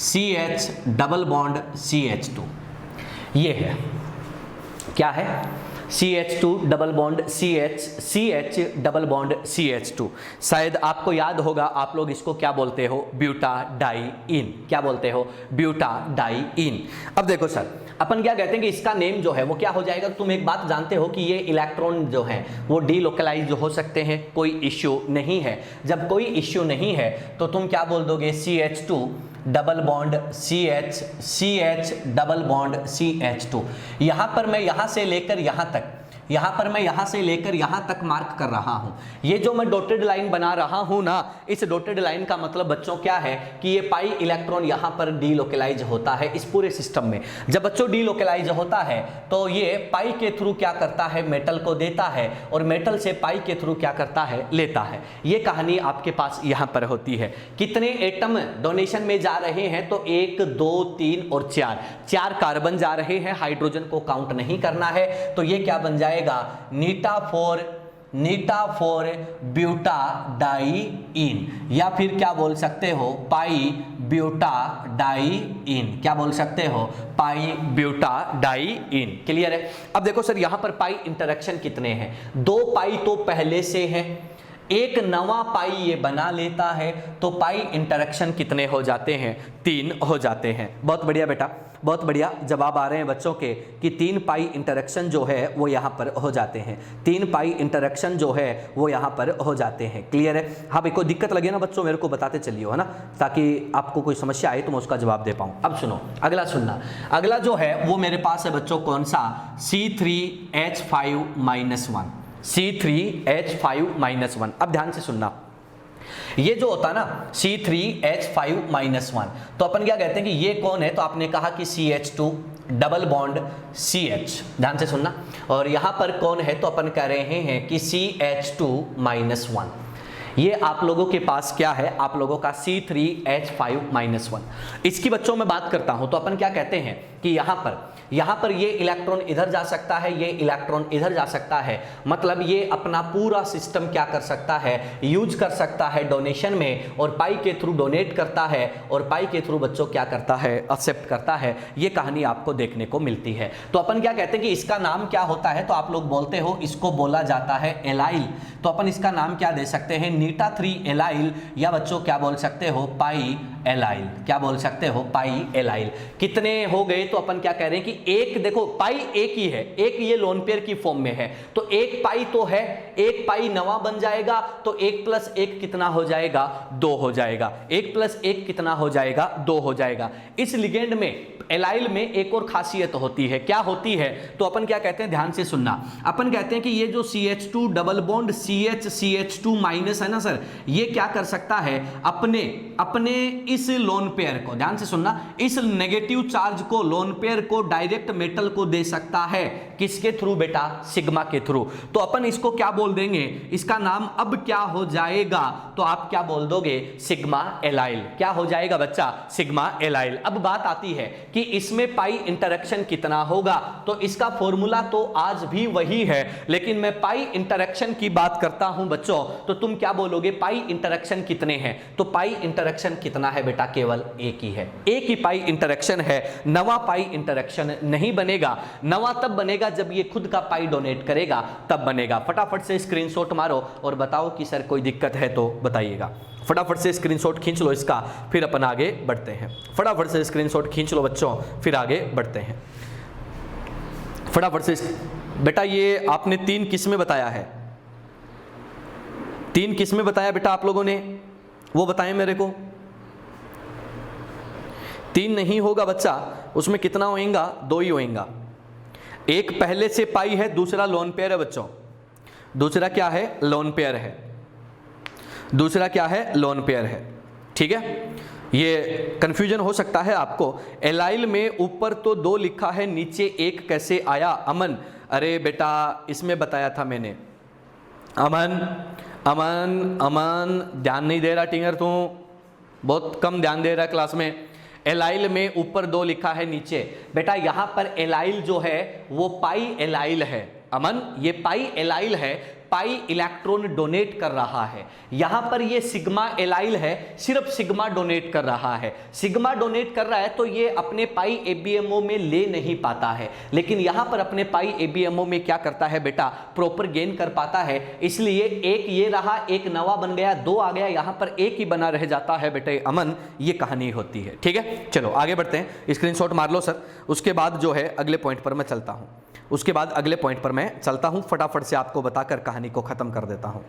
CH double bond CH2। ये है, क्या है, CH2 double bond CH, CH double bond CH2। शायद आपको याद होगा, आप लोग इसको क्या बोलते हो, ब्यूटाडाइइन। क्या बोलते हो, ब्यूटाडाइइन। अब देखो सर, अपन क्या कहते हैं कि इसका नेम जो है वो क्या हो जाएगा। तुम एक बात जानते हो कि ये इलेक्ट्रॉन जो है वो डीलोकलाइज हो सकते हैं, कोई इश्यू नहीं है। जब कोई इश्यू नहीं है तो तुम क्या बोल दोगे, CH2 double bond CH, CH double bond CH2। यहां पर मैं यहां से लेकर यहां तक, यहां पर मैं यहां से लेकर यहां तक मार्क कर रहा हूं। ये जो मैं डॉटेड लाइन बना रहा हूं ना, इस डॉटेड लाइन का मतलब बच्चों क्या है कि ये पाई इलेक्ट्रॉन यहां पर डीलोकलाइज होता है इस पूरे सिस्टम में। जब बच्चों डीलोकलाइज होता है तो ये पाई के थ्रू क्या करता है, मेटल को देता है, और मेटल से पाई के थ्रू क्या करता है, लेता है। ये कहानी आपके पास यहां पर होती है। कितने एटम डोनेशन में जा रहे हैं, तो 1 2 3 और 4 कार्बन जा रहे हैं, हाइड्रोजन को काउंट नहीं करना है। तो ये क्या बन जाएगा, नीटा फोर ब्यूटाडाइइन, या फिर क्या बोल सकते हो, पाई ब्यूटाडाइइन। क्या बोल सकते हो, पाई ब्यूटाडाइइन। क्लियर है? अब देखो सर, यहां पर पाई इंटरेक्शन कितने हैं, 2 पाई तो पहले से है, एक नवा पाई ये बना लेता है, तो पाई इंटरेक्शन कितने हो जाते हैं, 3 हो जाते हैं। बहुत बढ़िया बेटा, बहुत बढ़िया जवाब आ रहे हैं बच्चों के कि 3 पाई इंटरेक्शन जो है वो यहाँ पर हो जाते हैं, 3 पाई इंटरेक्शन जो है वो यहाँ पर हो जाते हैं। क्लियर है? हाँ भाई, कोई दिक्कत लगे ना बच्चों मेरे को बताते चलिए, है ना, ताकि आपको कोई समस्या आए तो मैं उसका जवाब दे पाऊँ। अब सुनो, अगला सुनना। अगला जो है वो मेरे पास है बच्चों, कौन सा, C3H5-1, C3H5-1। अब ध्यान से सुनना, ये जो होता ना C3H5-1, तो अपन क्या कहते हैं कि ये कौन है, तो आपने कहा कि CH2 डबल बॉन्ड CH। ध्यान से सुनना, और यहां पर कौन है, तो अपन कह रहे हैं कि CH2-1। ये आप लोगों के पास क्या है, आप लोगों का C3H5-1। इसकी बच्चों में बात करता हूं तो अपन क्या कहते हैं कि यहां पर ये इलेक्ट्रॉन इधर जा सकता है, ये इलेक्ट्रॉन इधर जा सकता है, मतलब ये अपना पूरा सिस्टम क्या कर सकता है, यूज कर सकता है डोनेशन में, और पाई के थ्रू डोनेट करता है और पाई के थ्रू बच्चों क्या करता है, एक्सेप्ट करता है। ये कहानी आपको देखने को मिलती है। तो अपन क्या कहते हैं कि इसका नाम क्या होता है, तो आप लोग बोलते हो इसको बोला जाता है एलाइल। तो अपन इसका नाम क्या दे सकते हैं, नीटा3 एलाइल, या बच्चों क्या बोल सकते हो, पाई एलाइल। क्या बोल सकते हो, पाई एलाइल। कितने हो गए, तो अपन क्या कह रहे हैं कि एक, देखो पाई एक ही है, एक ये लोन पेयर की फॉर्म में है, तो एक पाई तो है, एक पाई नवा बन जाएगा, तो 1 + 1 कितना हो जाएगा, 2 हो जाएगा। 1 + 1 कितना हो जाएगा, 2 हो जाएगा। इस लिगेंड में, एलाइल में एक और खासियत होती है, क्या होती है, तो अपन क्या कहते हैं, ध्यान से सुनना। अपन कहते हैं कि ये जो CH2 डबल बॉन्ड CH2- है ना सर, ये क्या कर सकता है, अपने इस लोन पेयर को, ध्यान से सुनना, इस नेगेटिव चार्ज को, लोन पेयर को डायरेक्ट मेटल को दे सकता है, किसके थ्रू बेटा, सिग्मा के थ्रू। तो अपन इसको क्या बोल देंगे, इसका नाम अब क्या हो जाएगा, तो आप क्या बोल दोगे, सिग्मा एलाइल। क्या हो जाएगा बच्चा, सिग्मा एलाइल। अब बात आती है कि इसमें पाई इंटरेक्शन कितना होगा, तो इसका फॉर्मूला तो आज भी वही है, लेकिन मैं पाई इंटरेक्शन की बात करता हूं बच्चों, तो तुम क्या बोलोगे, पाई इंटरेक्शन कितने हैं, तो पाई इंटरेक्शन कितना है बेटा, केवल एक ही है, एक ही पाई इंटरेक्शन है। नवा पाई इंटरेक्शन नहीं बनेगा, नवा तब बनेगा जब ये खुद का पाई डोनेट करेगा, तब बनेगा। फटाफट से स्क्रीनशॉट मारो और बताओ कि सर कोई दिक्कत है तो बताइएगा। फटाफट से स्क्रीनशॉट खींच लो इसका, फिर अपन आगे बढ़ते हैं। फटाफट से स्क्रीनशॉट खींच लो बच्चों, फिर आगे बढ़ते हैं। फटाफट से बेटा, ये आपने 3 किस्में बताया है, 3 किस्में बताया बेटा आप लोगों ने, वो बताएं मेरे को। 3 नहीं होगा बच्चा, उसमें कितना होएगा, 2 ही होएगा। एक पहले से पाई है, दूसरा लोन पेयर है बच्चों, दूसरा क्या है, लोन पेयर है, दूसरा क्या है, लोन पेयर है। ठीक है, ये कंफ्यूजन हो सकता है आपको। एलाइल में ऊपर तो 2 लिखा है, नीचे 1 कैसे आया, अमन? अरे बेटा इसमें बताया था मैंने, अमन अमन अमन, ध्यान नहीं दे रहा टिंगर, तू बहुत कम ध्यान दे रहा है क्लास में। एलाइल में ऊपर 2 लिखा है, नीचे बेटा यहां पर एलाइल जो है वो पाई एलाइल है। अमन, ये पाई एलाइल है, पाई इलेक्ट्रॉन डोनेट कर रहा है। यहां पर ये सिग्मा एलाइल है, सिर्फ सिग्मा डोनेट कर रहा है। सिग्मा डोनेट कर रहा है तो ये अपने पाई एबीएमओ में ले नहीं पाता है, लेकिन यहां पर अपने पाई एबीएमओ में क्या करता है बेटा, प्रॉपर गेन कर पाता है। इसलिए एक ये रहा, एक नवा बन गया, 2 आ गया, यहां पर एक ही बना रह जाता है बेटे अमन, ये कहानी होती है। ठीक है, चलो आगे बढ़ते हैं। स्क्रीनशॉट मार लो सर, उसके बाद जो है अगले पॉइंट पर मैं चलता हूं, उसके बाद अगले पॉइंट पर मैं चलता हूं, फटाफट से आपको बताकर कहानी को खत्म कर देता हूं।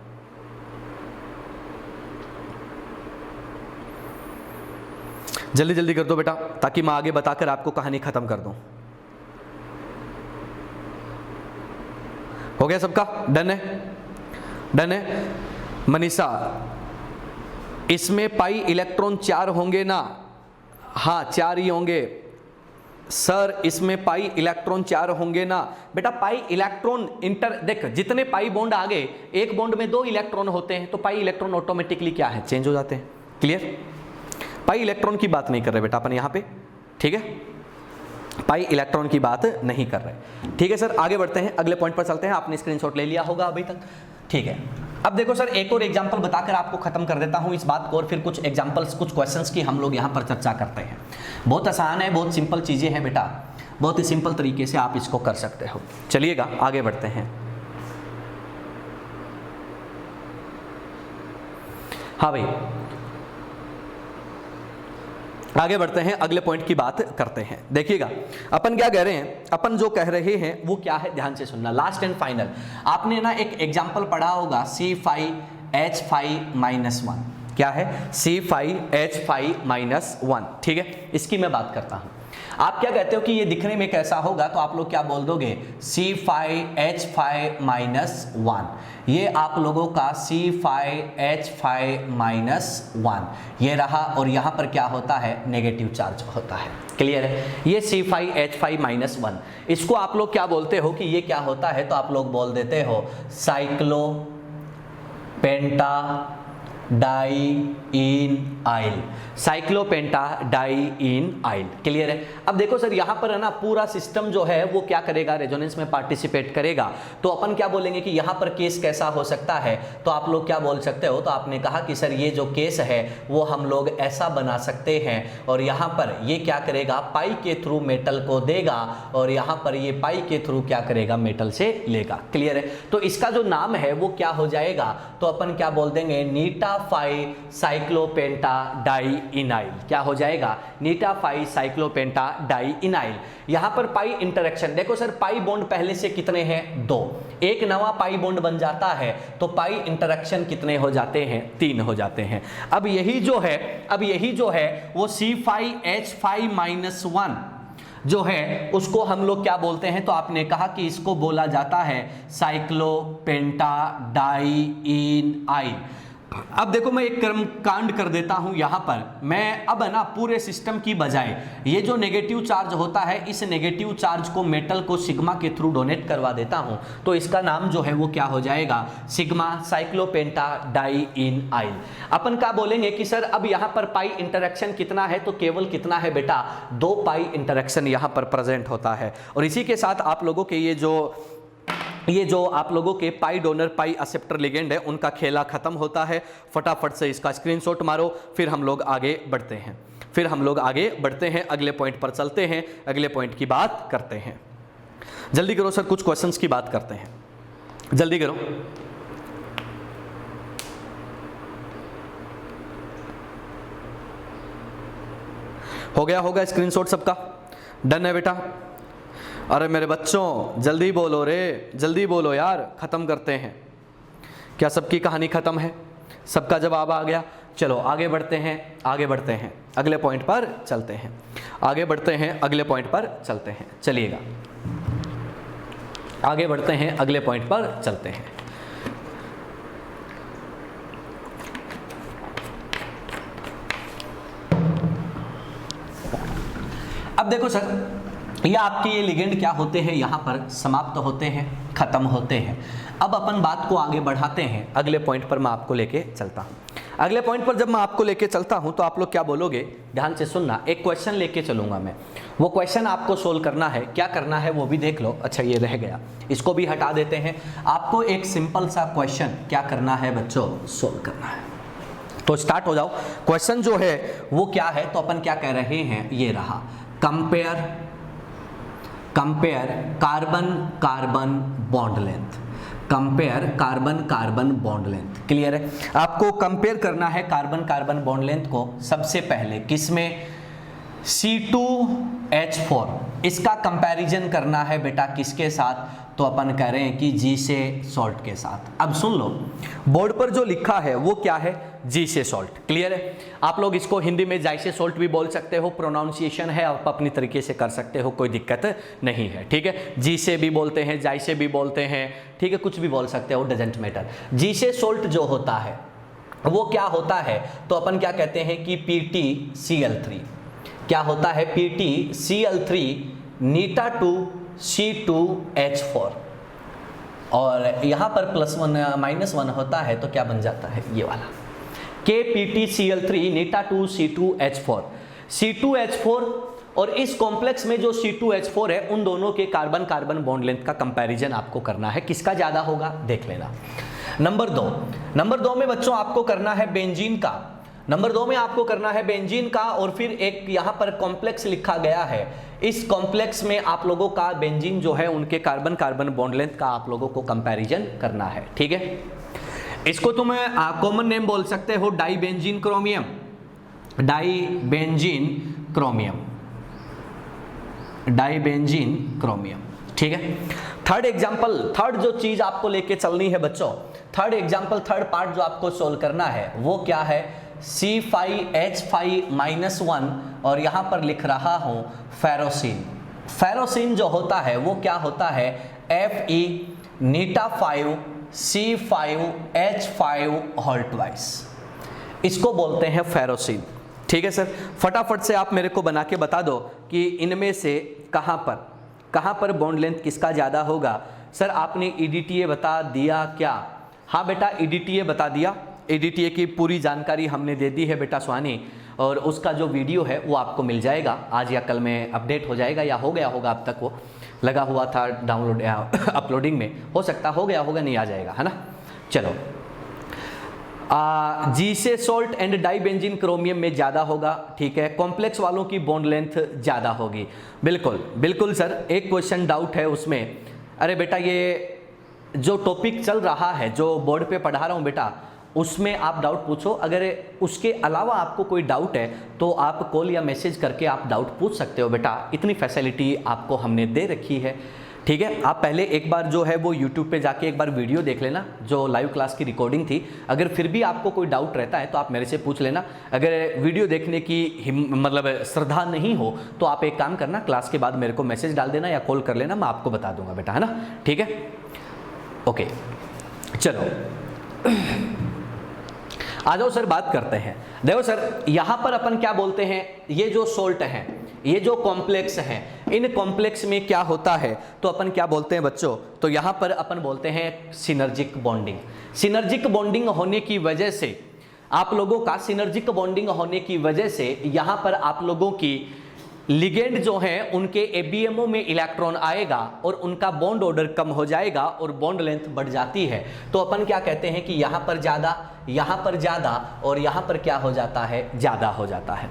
जल्दी जल्दी कर दो बेटा, ताकि मैं आगे बताकर आपको कहानी खत्म कर दूं। हो गया सबका, डन है, डन है। मनीषा, इसमें पाई इलेक्ट्रॉन 4 होंगे ना? हाँ 4 ही होंगे सर, इसमें पाई इलेक्ट्रॉन 4 होंगे ना? बेटा पाई इलेक्ट्रॉन देख, जितने पाई बॉन्ड आ गए, एक बॉन्ड में 2 इलेक्ट्रॉन होते हैं, तो पाई इलेक्ट्रॉन ऑटोमेटिकली क्या है, चेंज हो जाते हैं। क्लियर? पाई इलेक्ट्रॉन की बात नहीं कर रहे बेटा अपन यहां पे, ठीक है, पाई इलेक्ट्रॉन की बात नहीं कर रहे। ठीक है सर, आगे बढ़ते हैं, अगले पॉइंट पर चलते हैं। आपने स्क्रीनशॉट ले लिया होगा अभी तक, ठीक है। अब देखो सर, एक और एग्जांपल बताकर आपको खत्म कर देता हूं इस बात को, और फिर कुछ एग्जांपल्स, कुछ क्वेश्चंस की हम लोग यहां पर चर्चा करते हैं। बहुत आसान है, बहुत सिंपल चीजें हैं बेटा, बहुत ही सिंपल तरीके से आप इसको कर सकते हो। चलिएगा आगे बढ़ते हैं। हाँ भाई, आगे बढ़ते हैं, अगले पॉइंट की बात करते हैं। देखिएगा अपन क्या कह रहे हैं, अपन जो कह रहे हैं वो क्या है, ध्यान से सुनना, लास्ट एंड फाइनल। आपने ना एक एग्जांपल पढ़ा होगा, C5H5-1, क्या है, C5H5-1, ठीक है, इसकी मैं बात करता हूं। आप क्या कहते हो कि ये दिखने में कैसा होगा, तो आप लोग क्या बोल दोगे, C5H5-1, ये आप लोगों का C5H5-1 ये रहा, और यहां पर क्या होता है, नेगेटिव चार्ज होता है। क्लियर है? ये C5H5-1, इसको आप लोग क्या बोलते हो कि ये क्या होता है, तो आप लोग बोल देते हो साइक्लो पेंटा डाइइनाइल, साइक्लोपेंटाडाइइनाइल। क्लियर है? अब देखो सर यहाँ पर है ना पूरा सिस्टम जो है वो क्या करेगा, रेजोनेंस में पार्टिसिपेट करेगा। तो अपन क्या बोलेंगे कि यहाँ पर केस कैसा हो सकता है, तो आप लोग क्या बोल सकते हो, तो आपने कहा कि सर ये जो केस है वो हम लोग ऐसा बना सकते हैं, और यहाँ पर ये क्या करेगा, पाई के थ्रू मेटल को देगा, और यहाँ पर ये पाई के थ्रू क्या करेगा, मेटल से लेगा। क्लियर है? तो इसका जो नाम है वो क्या हो जाएगा, तो अपन क्या बोल देंगे, नीटाफाई साइक्लोपेंटाडाइइनाइल। क्या हो जाएगा, नीटाफाई साइक्लोपेंटाडाइइनाइल। यहाँ पर पाई इंटरेक्शन देखो सर, पाई बॉन्ड पहले से कितने हैं, 2, एक नवा पाई बॉन्ड बन जाता है तो पाई इंटरेक्शन कितने हो जाते हैं, 3 हो जाते हैं। अब यही जो है वो C5H5-1 जो है उसको हम लोग क्या बोलते हैं, तो आपने कहा कि इसको बोला जाता है साइक्लोपेंटाडाइइनाइल। अब देखो मैं एक कर्म कांड कर देता हूं यहां पर, मैं अब है ना पूरे सिस्टम की बजाय ये जो नेगेटिव चार्ज होता है, इस नेगेटिव चार्ज को मेटल को सिग्मा के थ्रू डोनेट करवा देता हूं, तो इसका नाम जो है वो क्या हो जाएगा, सिग्मा साइक्लोपेंटाडाइइनाइल। अपन क्या बोलेंगे कि सर अब यहां पर पाई इंटरेक्शन कितना है, तो केवल कितना है बेटा, 2 पाई इंटरेक्शन यहां पर प्रेजेंट होता है। और इसी के साथ आप लोगों के ये जो आप लोगों के पाई डोनर पाई एक्सेप्टर लिगेंड है उनका खेला खत्म होता है। फटाफट से इसका स्क्रीनशॉट मारो, फिर हम लोग आगे बढ़ते हैं, अगले पॉइंट पर चलते हैं, अगले पॉइंट की बात करते हैं। जल्दी करो सर, कुछ क्वेश्चंस की बात करते हैं, जल्दी करो। हो गया स्क्रीनशॉट सबका, डन है बेटा? अरे मेरे बच्चों जल्दी बोलो रे, जल्दी बोलो यार, खत्म करते हैं। क्या सबकी कहानी खत्म है, सबका जवाब आ गया? चलो आगे बढ़ते हैं, अगले पॉइंट पर चलते हैं, चलिएगा आगे बढ़ते हैं, अगले पॉइंट पर चलते हैं। अब देखो सर, ये आपके ये लिगेंड क्या होते हैं, यहाँ पर समाप्त होते हैं, खत्म होते हैं। अब अपन बात को आगे बढ़ाते हैं, अगले पॉइंट पर मैं आपको लेके चलता हूँ। अगले पॉइंट पर जब मैं आपको लेके चलता हूँ तो आप लोग क्या बोलोगे, ध्यान से सुनना। एक क्वेश्चन लेके चलूंगा मैं, वो क्वेश्चन आपको सोल्व करना है। क्या करना है वो भी देख लो। अच्छा ये रह गया, इसको भी हटा देते हैं। आपको एक सिंपल सा क्वेश्चन क्या करना है बच्चों, सोल्व करना है। तो स्टार्ट हो जाओ। क्वेश्चन जो है वो क्या है, तो अपन क्या कह रहे हैं, ये रहा, compare carbon carbon bond length, compare carbon carbon bond length. Clear है? आपको कंपेयर करना है कार्बन कार्बन बॉन्ड लेंथ को सबसे पहले किसमें, C2H4, इसका कंपैरिजन करना है बेटा किसके साथ, तो अपन कह रहे हैं कि जी से सॉल्ट के साथ। अब सुन लो, बोर्ड पर जो लिखा है वो क्या है, जी से सॉल्ट। क्लियर है? आप लोग इसको हिंदी में जाइसे सॉल्ट भी बोल सकते हो, प्रोनाउंसिएशन है, आप अपनी तरीके से कर सकते हो, कोई दिक्कत नहीं है। ठीक है? जी से भी बोलते हैं, जाई से भी बोलते हैं, ठीक है, कुछ भी बोल सकते हो, डजेंट मैटर। जी से सॉल्ट जो होता है वो क्या होता है, तो अपन क्या कहते हैं कि PtCl3। क्या होता है, PtCl3 नीटा टू C2H4, और यहां पर +1 होता है तो क्या बन जाता है, ये वाला KPtCl3 Neeta to C2H4। C2H4 और इस कॉम्प्लेक्स में जो C2H4 है उन दोनों के कार्बन कार्बन बॉन्ड लेंथ का कंपैरिजन आपको करना है, किसका ज्यादा होगा देख लेना। नंबर 2 में बच्चों आपको करना है बेंजीन का, और फिर एक यहां पर कॉम्प्लेक्स लिखा गया है, इस कॉम्प्लेक्स में आप लोगों का बेंजीन जो है उनके कार्बन कार्बन बॉन्ड लेंथ का आप लोगों को कंपैरिजन करना है। ठीक है? इसको तुम कॉमन नेम बोल सकते हो डाइबेंजीन क्रोमियम। ठीक है? थर्ड जो चीज आपको लेके चलनी है बच्चों, थर्ड पार्ट जो आपको सोल्व करना है वो क्या है, C5H5-1, और यहां पर लिख रहा हूं फेरोसिन जो होता है वो क्या होता है, Fe नीटा 5 C5H5 होल ट्वाइस, इसको बोलते हैं फेरोसिन। ठीक है सर? फटाफट से आप मेरे को बना के बता दो कि इनमें से कहां पर बॉन्ड लेंथ किसका ज्यादा होगा। सर आपने EDTA बता दिया क्या? हाँ बेटा EDTA बता दिया। ADTA की पूरी जानकारी हमने दे दी है बेटा सुहानी, और उसका जो वीडियो है वो आपको मिल जाएगा आज या कल में, अपडेट हो जाएगा या हो गया होगा, अब तक वो लगा हुआ था डाउनलोड अपलोडिंग में, हो सकता हो गया होगा, नहीं आ जाएगा, है ना। चलो, Zeise's salt and dibenzene chromium में ज़्यादा होगा, ठीक है। कॉम्प्लेक्स वालों की बॉन्ड लेंथ ज़्यादा होगी, बिल्कुल बिल्कुल सर। एक क्वेश्चन डाउट है उसमें, अरे बेटा ये जो टॉपिक चल रहा है, जो बोर्ड पे पढ़ा रहा हूँ बेटा, उसमें आप डाउट पूछो। अगर उसके अलावा आपको कोई डाउट है तो आप कॉल या मैसेज करके आप डाउट पूछ सकते हो बेटा, इतनी फैसिलिटी आपको हमने दे रखी है, ठीक है। आप पहले एक बार जो है वो YouTube पे जाके एक बार वीडियो देख लेना, जो लाइव क्लास की रिकॉर्डिंग थी। अगर फिर भी आपको कोई डाउट रहता है तो आप मेरे से पूछ लेना। अगर वीडियो देखने की मतलब श्रद्धा नहीं हो तो आप एक काम करना, क्लास के बाद मेरे को मैसेज डाल देना या कॉल कर लेना, मैं आपको बता दूंगा बेटा, है ना, ठीक है। ओके, चलो आ जाओ सर, बात करते हैं। देखो सर, यहां पर अपन क्या बोलते हैं, ये जो सोल्ट हैं, ये जो कॉम्प्लेक्स हैं, इन कॉम्प्लेक्स में क्या होता है तो अपन क्या बोलते हैं बच्चों, तो यहां पर अपन बोलते हैं सिनर्जिक बॉन्डिंग। सिनर्जिक बॉन्डिंग होने की वजह से आप लोगों का, सिनर्जिक बॉन्डिंग होने की वजह से यहां पर आप लोगों की लिगेंड जो है उनके ABMO में इलेक्ट्रॉन आएगा और उनका बॉन्ड ऑर्डर कम हो जाएगा और बॉन्ड लेंथ बढ़ जाती है। तो अपन क्या कहते हैं कि यहां पर ज्यादा, यहां पर ज्यादा, और यहां पर क्या हो जाता है, ज्यादा हो जाता है।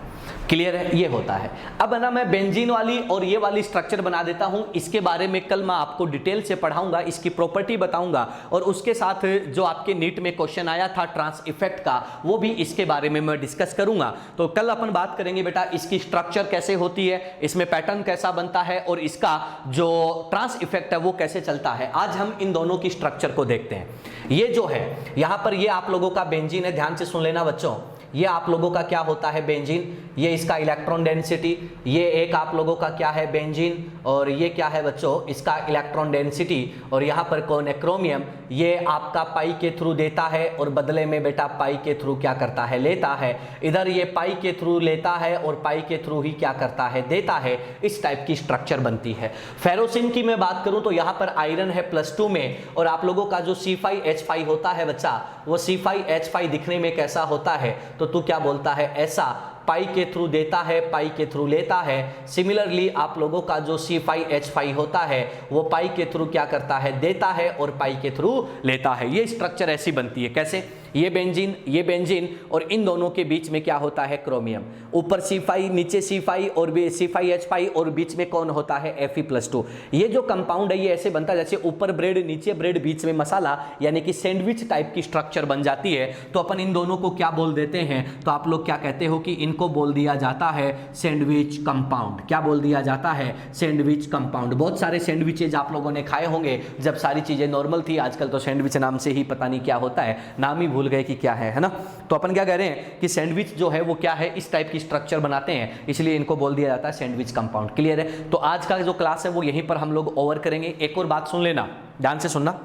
क्लियर है, ये होता है। अब ना मैं बेंजीन वाली और ये वाली स्ट्रक्चर बना देता हूं, इसके बारे में कल मैं आपको डिटेल से पढ़ाऊंगा, इसकी प्रॉपर्टी बताऊंगा, और उसके साथ जो आपके नीट में क्वेश्चन आया था ट्रांस इफेक्ट का, वो भी इसके बारे में मैं डिस्कस करूंगा। तो कल अपन बात करेंगे बेटा इसकी स्ट्रक्चर कैसे होती है, इसमें पैटर्न कैसा बनता है, और इसका जो ट्रांस इफेक्ट है वो कैसे चलता है। आज हम इन दोनों की स्ट्रक्चर को देखते हैं। ये जो है यहां पर, ये आप लोगों का बेंजीन है, ध्यान से सुन लेना बच्चों। ये आप लोगों का क्या होता है, बेंजीन, ये इसका इलेक्ट्रॉन डेंसिटी, ये एक आप लोगों का क्या है, बेंजीन, और ये क्या है बच्चों, इसका इलेक्ट्रॉन डेंसिटी, और यहाँ पर कौन है, क्रोमियम। ये आपका पाई के थ्रू देता है और बदले में बेटा पाई के थ्रू क्या करता है, लेता है। इधर ये पाई के थ्रू लेता है और पाई के थ्रू ही क्या करता है, देता है। इस टाइप की स्ट्रक्चर बनती है। फेरोसिन की मैं बात करूं तो यहाँ पर आयरन है +2 में, और आप लोगों का जो C5H5 होता है बच्चा, वो C5H5 दिखने में कैसा होता है, तो तू क्या बोलता है, ऐसा। पाई के थ्रू देता है, पाई के थ्रू लेता है। सिमिलरली आप लोगों का जो C5H5 होता है वो पाई के थ्रू क्या करता है, देता है, और पाई के थ्रू लेता है। ये स्ट्रक्चर ऐसी बनती है, कैसे, ये बेंजीन और इन दोनों के बीच में क्या होता है, क्रोमियम। ऊपर C5, नीचे C5 और C5H5, और बीच में कौन होता है, Fe+2। ये जो कंपाउंड है ये ऐसे बनता है जैसे ऊपर ब्रेड, नीचे ब्रेड, बीच में मसाला, यानी कि सैंडविच टाइप की स्ट्रक्चर बन जाती है। तो अपन इन दोनों को क्या बोल देते हैं, तो आप लोग क्या कहते हो कि इनको बोल दिया जाता है सैंडविच कंपाउंड। क्या बोल दिया जाता है, सैंडविच कंपाउंड। बहुत सारे सैंडविचेज आप लोगों ने खाए होंगे जब सारी चीजें नॉर्मल थी। आजकल तो सैंडविच नाम से ही पता नहीं क्या होता है, नाम ही भूल गए कि क्या है ना। तो अपन क्या कह रहे हैं कि सैंडविच जो है वो क्या है, इस टाइप की स्ट्रक्चर बनाते हैं, इसलिए इनको बोल दिया जाता है सैंडविच कंपाउंड। क्लियर है। तो आज का जो क्लास है वो यहीं पर हम लोग ओवर करेंगे। एक और बात सुन लेना, ध्यान से सुनना।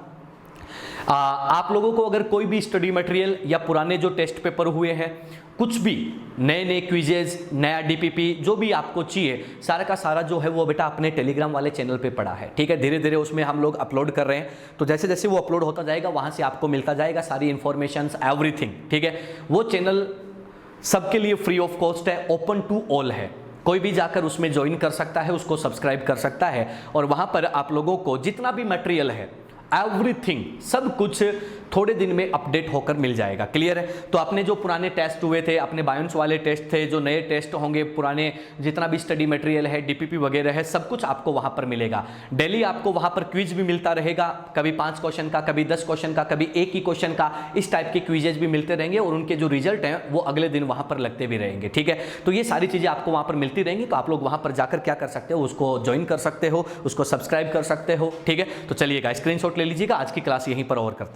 आप लोगों को अगर कोई भी स्टडी मटेरियल या पुराने जो टेस्ट पेपर हुए हैं, कुछ भी नए क्विजेज, नया DPP जो भी आपको चाहिए, सारा का सारा जो है वो बेटा अपने टेलीग्राम वाले चैनल पे पड़ा है, ठीक है। धीरे धीरे उसमें हम लोग अपलोड कर रहे हैं, तो जैसे जैसे वो अपलोड होता जाएगा वहां से आपको मिलता जाएगा सारी इंफॉर्मेशन, एवरीथिंग, ठीक है। वो चैनल सबके लिए फ्री ऑफ कॉस्ट है, ओपन टू ऑल है, कोई भी जाकर उसमें ज्वाइन कर सकता है, उसको सब्सक्राइब कर सकता है, और वहां पर आप लोगों को जितना भी मटेरियल है, एवरीथिंग, सब कुछ थोड़े दिन में अपडेट होकर मिल जाएगा। क्लियर है। तो अपने जो पुराने टेस्ट हुए थे, अपने बायोन्स वाले टेस्ट थे, जो नए टेस्ट होंगे, पुराने जितना भी स्टडी मटेरियल है, DPP वगैरह है, सब कुछ आपको वहां पर मिलेगा। डेली आपको वहां पर क्विज भी मिलता रहेगा, कभी 5 क्वेश्चन का, कभी 10 क्वेश्चन का, कभी एक ही क्वेश्चन का, इस टाइप के क्विजेज भी मिलते रहेंगे, और उनके जो रिजल्ट हैं वो अगले दिन वहां पर लगते भी रहेंगे, ठीक है। तो ये सारी चीजें आपको वहां पर मिलती रहेंगी, तो आप लोग वहां पर जाकर क्या कर सकते हो, उसको ज्वाइन कर सकते हो, उसको सब्सक्राइब कर सकते हो, ठीक है। तो चलिएगा, स्क्रीनशॉट ले लीजिएगा। आज की क्लास यहीं पर ओवर करते हैं।